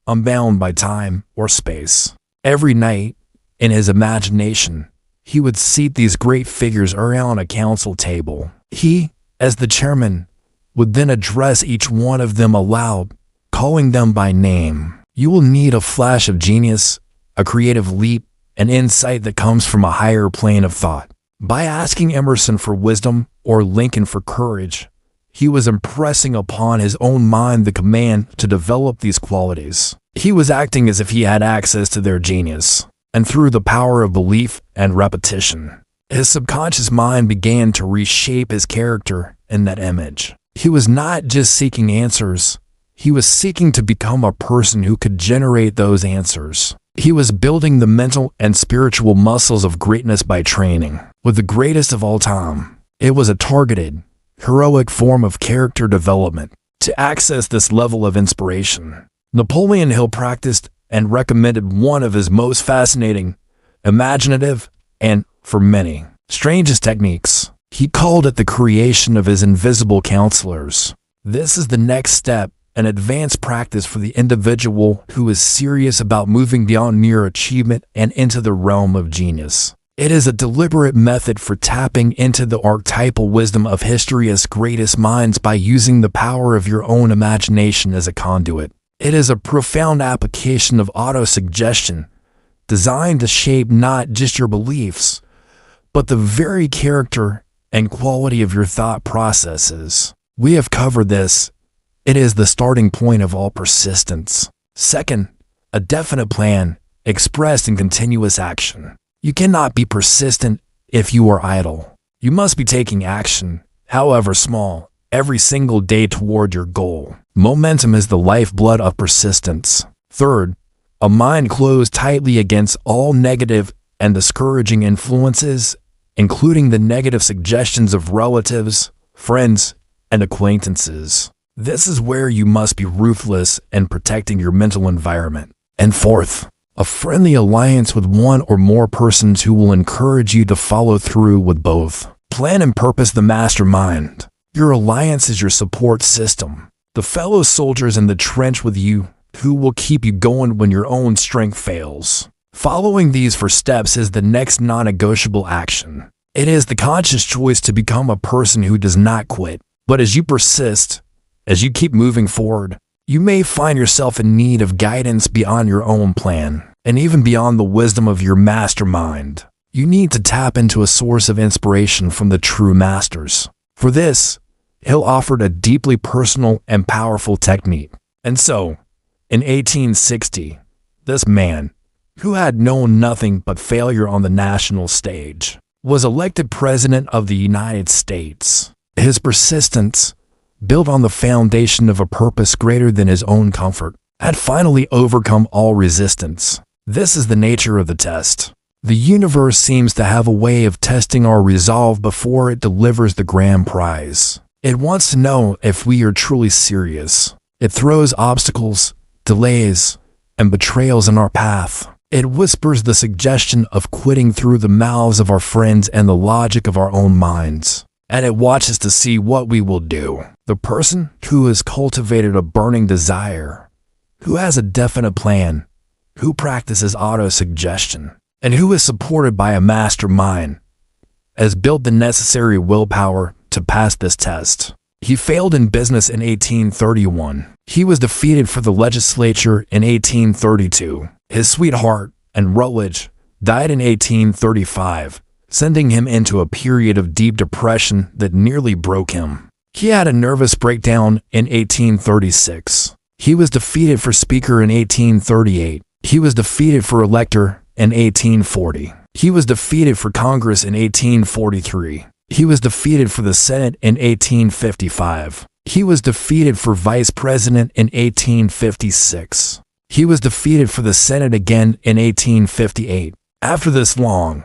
unbound by time or space. Every night, in his imagination, he would seat these great figures around a council table. He, as the chairman, would then address each one of them aloud, calling them by name. You will need a flash of genius, a creative leap, an insight that comes from a higher plane of thought. By asking Emerson for wisdom or Lincoln for courage, he was impressing upon his own mind the command to develop these qualities. He was acting as if he had access to their genius, and through the power of belief and repetition, his subconscious mind began to reshape his character in that image. He was not just seeking answers, he was seeking to become a person who could generate those answers. He was building the mental and spiritual muscles of greatness by training with the greatest of all time. It was a targeted, heroic form of character development. To access this level of inspiration, Napoleon Hill practiced and recommended one of his most fascinating, imaginative, and, for many, strangest techniques. He called it the creation of his invisible counselors. This is the next step, an advanced practice for the individual who is serious about moving beyond mere achievement and into the realm of genius. It is a deliberate method for tapping into the archetypal wisdom of history's greatest minds by using the power of your own imagination as a conduit. It is a profound application of autosuggestion, designed to shape not just your beliefs, but the very character and quality of your thought processes. We have covered this. It is the starting point of all persistence. Second, a definite plan expressed in continuous action. You cannot be persistent if you are idle. You must be taking action, however small, every single day toward your goal. Momentum is the lifeblood of persistence. Third, a mind closed tightly against all negative and discouraging influences, including the negative suggestions of relatives, friends, and acquaintances. This is where you must be ruthless in protecting your mental environment. And fourth, a friendly alliance with one or more persons who will encourage you to follow through with both. Plan and purpose the mastermind. Your alliance is your support system. The fellow soldiers in the trench with you who will keep you going when your own strength fails. Following these 4 steps is the next non-negotiable action. It is the conscious choice to become a person who does not quit. But as you persist, as you keep moving forward, you may find yourself in need of guidance beyond your own plan, and even beyond the wisdom of your mastermind. You need to tap into a source of inspiration from the true masters. For this, Hill offered a deeply personal and powerful technique. And so, in 1860, this man, who had known nothing but failure on the national stage, was elected President of the United States. His persistence, built on the foundation of a purpose greater than his own comfort, had finally overcome all resistance. This is the nature of the test. The universe seems to have a way of testing our resolve before it delivers the grand prize. It wants to know if we are truly serious. It throws obstacles, delays, and betrayals in our path. It whispers the suggestion of quitting through the mouths of our friends and the logic of our own minds. And it watches to see what we will do. The person who has cultivated a burning desire, who has a definite plan, who practices auto-suggestion, and who is supported by a mastermind, has built the necessary willpower to pass this test. He failed in business in 1831. He was defeated for the legislature in 1832. His sweetheart and Rutledge died in 1835. Sending him into a period of deep depression that nearly broke him. He had a nervous breakdown in 1836. He was defeated for Speaker in 1838. He was defeated for Elector in 1840. He was defeated for Congress in 1843. He was defeated for the Senate in 1855. He was defeated for Vice President in 1856. He was defeated for the Senate again in 1858. After this long,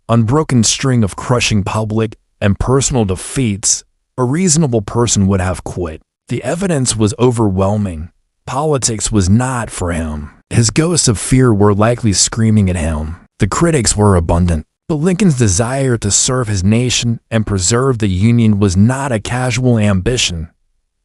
unbroken string of crushing public and personal defeats, a reasonable person would have quit. The evidence was overwhelming. Politics was not for him. His ghosts of fear were likely screaming at him. The critics were abundant. But Lincoln's desire to serve his nation and preserve the Union was not a casual ambition.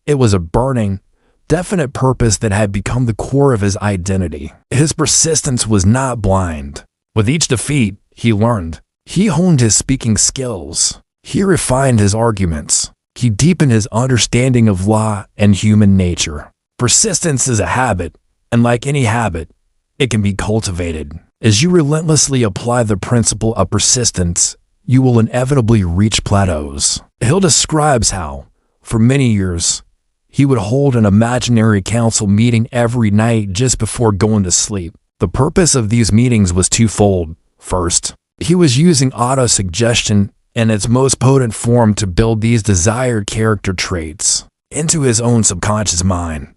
It was a burning, definite purpose that had become the core of his identity. His persistence was not blind. With each defeat, he learned. He honed his speaking skills. He refined his arguments. He deepened his understanding of law and human nature. Persistence is a habit, and like any habit, it can be cultivated. As you relentlessly apply the principle of persistence, you will inevitably reach plateaus. Hill describes how, for many years, he would hold an imaginary council meeting every night just before going to sleep. The purpose of these meetings was twofold. First, he was using auto-suggestion in its most potent form to build these desired character traits into his own subconscious mind.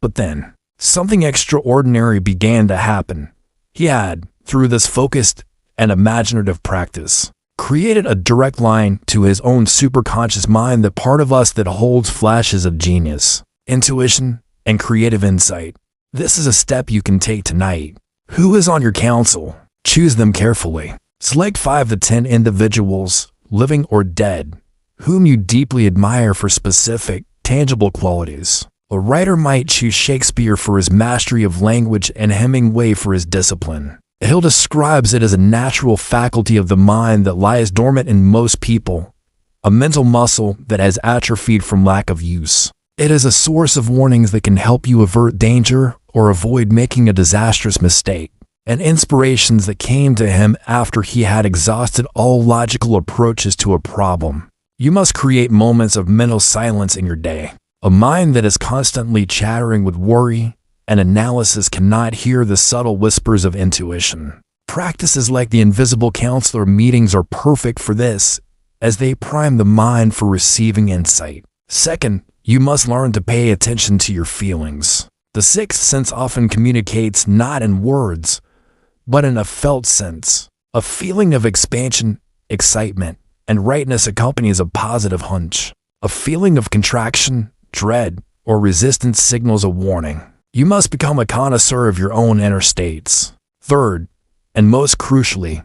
But then, something extraordinary began to happen. He had, through this focused and imaginative practice, created a direct line to his own superconscious mind, the part of us that holds flashes of genius, intuition, and creative insight. This is a step you can take tonight. Who is on your council? Choose them carefully. Select 5 to 10 individuals, living or dead, whom you deeply admire for specific, tangible qualities. A writer might choose Shakespeare for his mastery of language and Hemingway for his discipline. Hill describes it as a natural faculty of the mind that lies dormant in most people, a mental muscle that has atrophied from lack of use. It is a source of warnings that can help you avert danger or avoid making a disastrous mistake. and inspirations that came to him after he had exhausted all logical approaches to a problem. You must create moments of mental silence in your day. A mind that is constantly chattering with worry and analysis cannot hear the subtle whispers of intuition. Practices like the invisible counselor meetings are perfect for this, as they prime the mind for receiving insight. Second, you must learn to pay attention to your feelings. The sixth sense often communicates not in words, but in a felt sense. A feeling of expansion, excitement, and rightness accompanies a positive hunch. A feeling of contraction, dread, or resistance signals a warning. You must become a connoisseur of your own inner states. Third, and most crucially,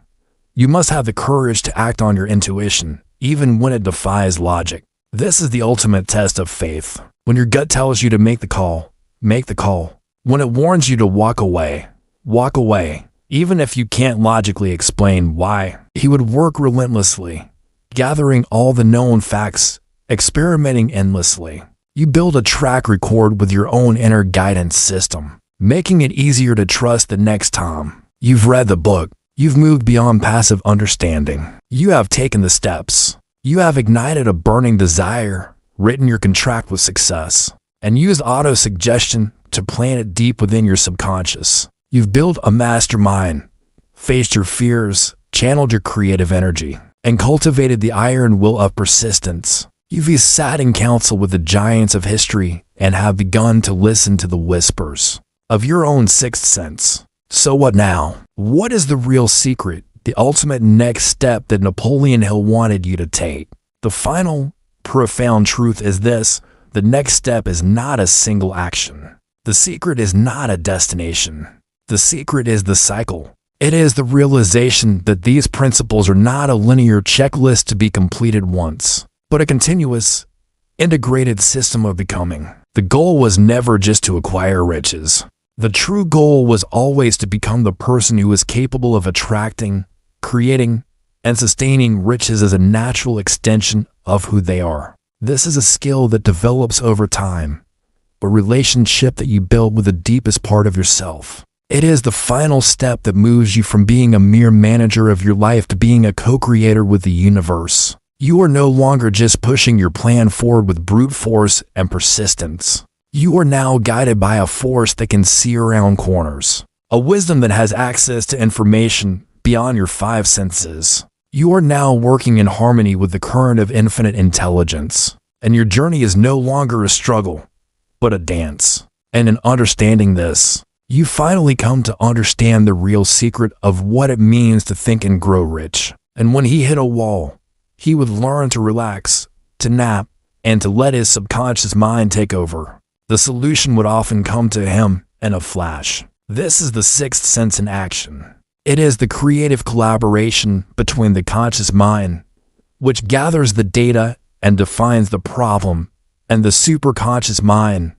you must have the courage to act on your intuition, even when it defies logic. This is the ultimate test of faith. When your gut tells you to make the call, make the call. When it warns you to walk away, walk away. Even if you can't logically explain why. He would work relentlessly, gathering all the known facts, experimenting endlessly. You build a track record with your own inner guidance system, making it easier to trust the next time. You've read the book. You've moved beyond passive understanding. You have taken the steps. You have ignited a burning desire, written your contract with success, and used auto-suggestion to plant it deep within your subconscious. You've built a mastermind, faced your fears, channeled your creative energy, and cultivated the iron will of persistence. You've sat in council with the giants of history and have begun to listen to the whispers of your own sixth sense. So what now? What is the real secret, the ultimate next step that Napoleon Hill wanted you to take? The final, profound truth is this: the next step is not a single action. The secret is not a destination. The secret is the cycle. It is the realization that these principles are not a linear checklist to be completed once, but a continuous, integrated system of becoming. The goal was never just to acquire riches. The true goal was always to become the person who is capable of attracting, creating, and sustaining riches as a natural extension of who they are. This is a skill that develops over time, a relationship that you build with the deepest part of yourself. It is the final step that moves you from being a mere manager of your life to being a co-creator with the universe. You are no longer just pushing your plan forward with brute force and persistence. You are now guided by a force that can see around corners, a wisdom that has access to information beyond your five senses. You are now working in harmony with the current of infinite intelligence, and your journey is no longer a struggle, but a dance. And in understanding this, you finally come to understand the real secret of what it means to think and grow rich. And when he hit a wall, he would learn to relax, to nap, and to let his subconscious mind take over. The solution would often come to him in a flash. This is the sixth sense in action. It is the creative collaboration between the conscious mind, which gathers the data and defines the problem, and the superconscious mind,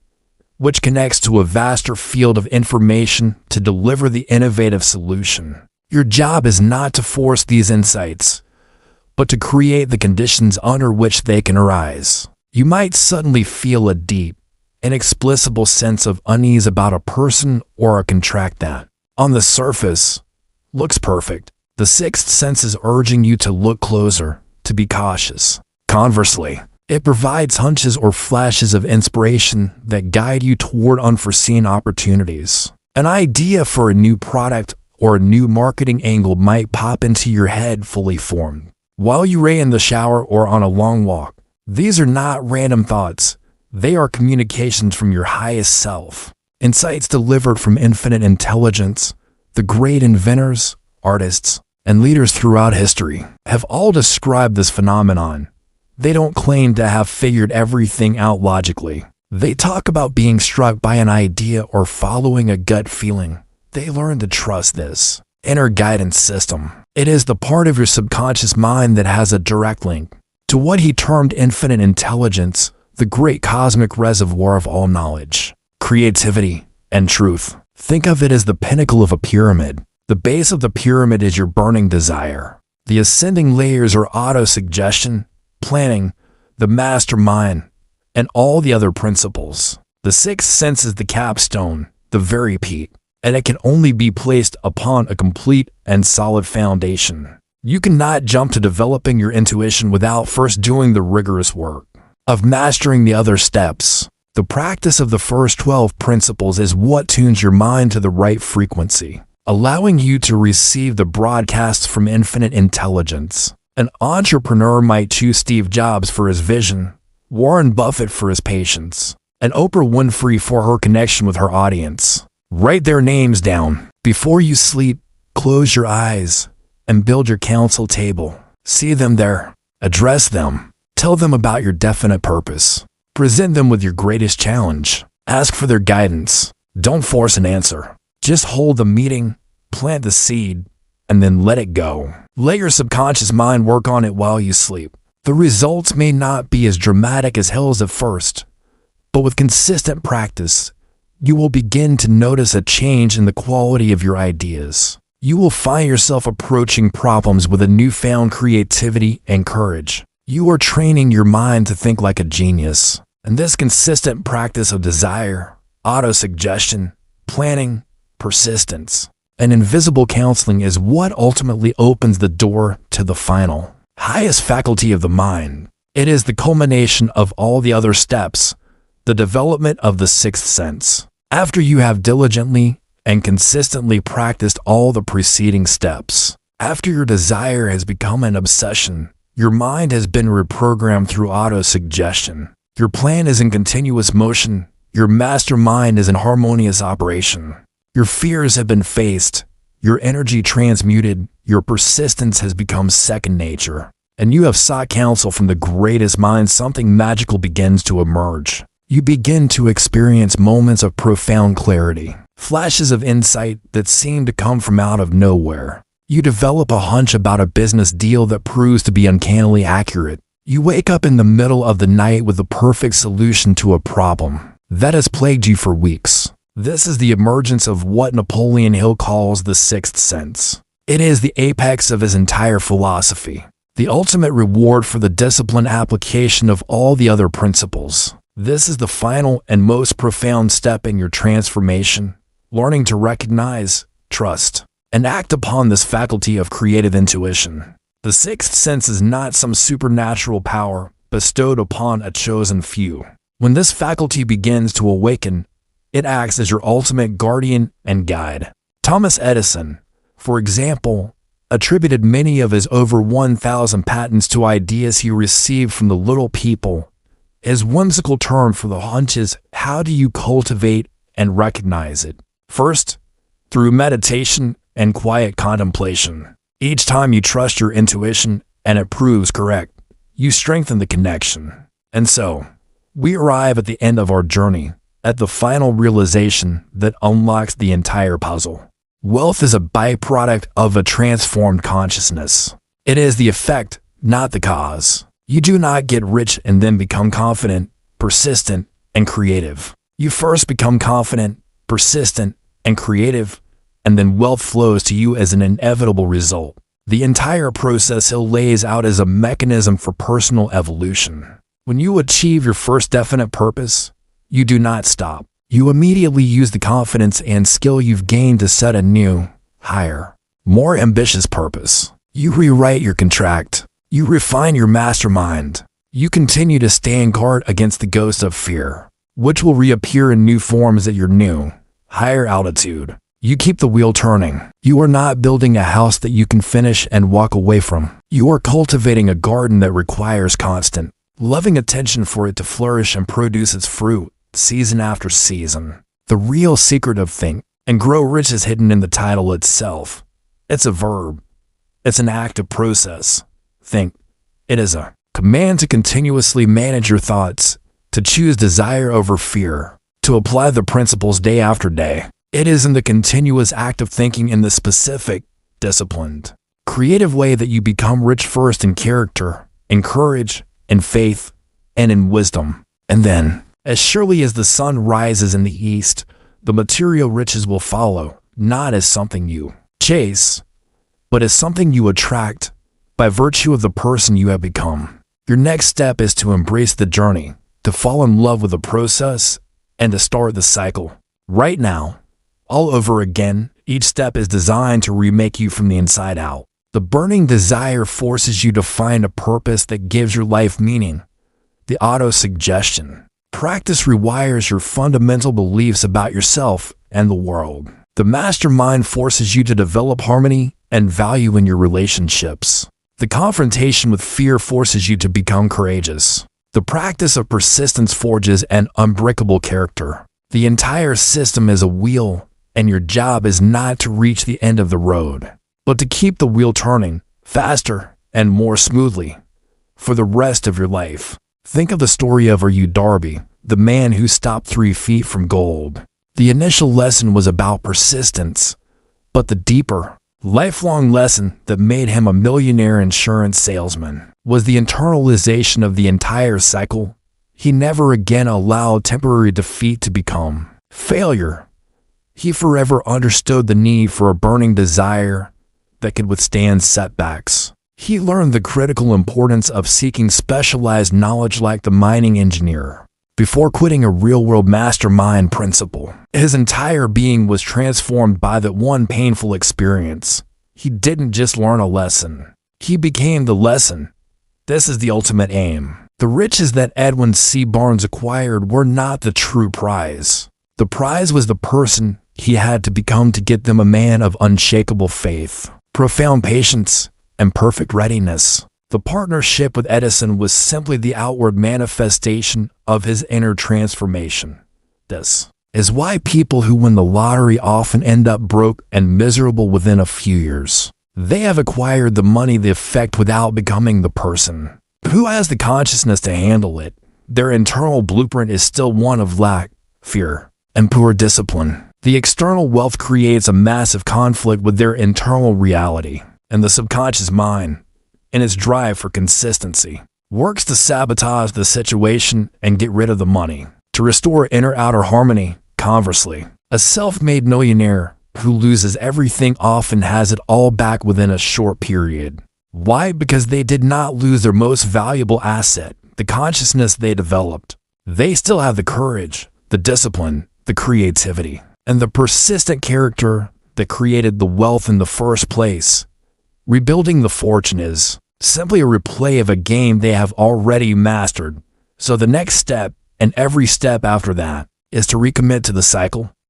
which connects to a vaster field of information to deliver the innovative solution. Your job is not to force these insights, but to create the conditions under which they can arise. You might suddenly feel a deep, inexplicable sense of unease about a person or a contract that, on the surface, looks perfect. The sixth sense is urging you to look closer, to be cautious. Conversely, it provides hunches or flashes of inspiration that guide you toward unforeseen opportunities. An idea for a new product or a new marketing angle might pop into your head fully formed while you are in the shower or on a long walk. These are not random thoughts. They are communications from your highest self, insights delivered from infinite intelligence. The great inventors, artists, and leaders throughout history have all described this phenomenon. They don't claim to have figured everything out logically. They talk about being struck by an idea or following a gut feeling. They learn to trust this inner guidance system. It is the part of your subconscious mind that has a direct link to what he termed infinite intelligence, the great cosmic reservoir of all knowledge, creativity, and truth. Think of it as the pinnacle of a pyramid. The base of the pyramid is your burning desire. The ascending layers are auto-suggestion, planning, the mastermind, and all the other principles. The sixth sense is the capstone, the very peak. and it can only be placed upon a complete and solid foundation. You cannot jump to developing your intuition without first doing the rigorous work of mastering the other steps. The practice of the first 12 principles is what tunes your mind to the right frequency, allowing you to receive the broadcasts from infinite intelligence. An entrepreneur might choose Steve Jobs for his vision, Warren Buffett for his patience, and Oprah Winfrey for her connection with her audience. Write their names down. Before you sleep, close your eyes and build your council table. See them there. Address them. Tell them about your definite purpose. Present them with your greatest challenge. Ask for their guidance. Don't force an answer. Just hold the meeting, plant the seed, and then let it go. Let your subconscious mind work on it while you sleep. The results may not be as dramatic as hell's at first, but with consistent practice, you will begin to notice a change in the quality of your ideas. You will find yourself approaching problems with a newfound creativity and courage. You are training your mind to think like a genius. And this consistent practice of desire, autosuggestion, planning, persistence, and invisible counseling is what ultimately opens the door to the final, highest faculty of the mind. It is the culmination of all the other steps, the development of the sixth sense. After you have diligently and consistently practiced all the preceding steps, after your desire has become an obsession, your mind has been reprogrammed through autosuggestion. Your plan is in continuous motion. Your mastermind is in harmonious operation. Your fears have been faced. Your energy transmuted. Your persistence has become second nature. And you have sought counsel from the greatest minds. Something magical begins to emerge. You begin to experience moments of profound clarity, flashes of insight that seem to come from out of nowhere. You develop a hunch about a business deal that proves to be uncannily accurate. You wake up in the middle of the night with the perfect solution to a problem that has plagued you for weeks. This is the emergence of what Napoleon Hill calls the sixth sense. It is the apex of his entire philosophy, the ultimate reward for the disciplined application of all the other principles. This is the final and most profound step in your transformation, learning to recognize, trust, and act upon this faculty of creative intuition. The sixth sense is not some supernatural power bestowed upon a chosen few. When this faculty begins to awaken, it acts as your ultimate guardian and guide. Thomas Edison, for example, attributed many of his over 1,000 patents to ideas he received from the little people. His whimsical term for the hunch is, how do you cultivate and recognize it? First, through meditation and quiet contemplation. Each time you trust your intuition and it proves correct, you strengthen the connection. And so, we arrive at the end of our journey, at the final realization that unlocks the entire puzzle. Wealth is a byproduct of a transformed consciousness. It is the effect, not the cause. You do not get rich and then become confident, persistent, and creative. You first become confident, persistent, and creative, and then wealth flows to you as an inevitable result. The entire process Hill lays out as a mechanism for personal evolution. When you achieve your first definite purpose, you do not stop. You immediately use the confidence and skill you've gained to set a new, higher, more ambitious purpose. You rewrite your contract. You refine your mastermind. You continue to stand guard against the ghost of fear, which will reappear in new forms at your new, higher altitude. You keep the wheel turning. You are not building a house that you can finish and walk away from. You are cultivating a garden that requires constant, loving attention for it to flourish and produce its fruit, season after season. The real secret of Think and Grow Rich is hidden in the title itself. It's a verb. It's an active process. Think. It is a command to continuously manage your thoughts, to choose desire over fear, to apply the principles day after day. It is in the continuous act of thinking in the specific, disciplined, creative way that you become rich first in character, in courage, in faith, and in wisdom. And then, as surely as the sun rises in the east, the material riches will follow, not as something you chase, but as something you attract by virtue of the person you have become. Your next step is to embrace the journey, to fall in love with the process, and to start the cycle. Right now, all over again. Each step is designed to remake you from the inside out. The burning desire forces you to find a purpose that gives your life meaning. The auto-suggestion. Practice rewires your fundamental beliefs about yourself and the world. The mastermind forces you to develop harmony and value in your relationships. The confrontation with fear forces you to become courageous. The practice of persistence forges an unbreakable character. The entire system is a wheel, and your job is not to reach the end of the road, but to keep the wheel turning faster and more smoothly for the rest of your life. Think of the story of Darby, the man who stopped 3 feet from gold. The initial lesson was about persistence, but the deeper, lifelong lesson that made him a millionaire insurance salesman was the internalization of the entire cycle. He never again allowed temporary defeat to become failure. He forever understood the need for a burning desire that could withstand setbacks. He learned the critical importance of seeking specialized knowledge like the mining engineer before quitting a real-world mastermind principle. His entire being was transformed by that one painful experience. He didn't just learn a lesson. He became the lesson. This is the ultimate aim. The riches that Edwin C. Barnes acquired were not the true prize. The prize was the person he had to become to get them, a man of unshakable faith, profound patience, and perfect readiness. The partnership with Edison was simply the outward manifestation of his inner transformation. This is why people who win the lottery often end up broke and miserable within a few years. They have acquired the money, the effect, without becoming the person who has the consciousness to handle it. Their internal blueprint is still one of lack, fear, and poor discipline. The external wealth creates a massive conflict with their internal reality, and the subconscious mind, in its drive for consistency, works to sabotage the situation and get rid of the money, to restore inner-outer harmony. Conversely, a self-made millionaire who loses everything often has it all back within a short period. Why? Because they did not lose their most valuable asset, the consciousness they developed. They still have the courage, the discipline, the creativity, and the persistent character that created the wealth in the first place. Rebuilding the fortune is simply a replay of a game they have already mastered. So the next step, and every step after that, is to recommit to the cycle.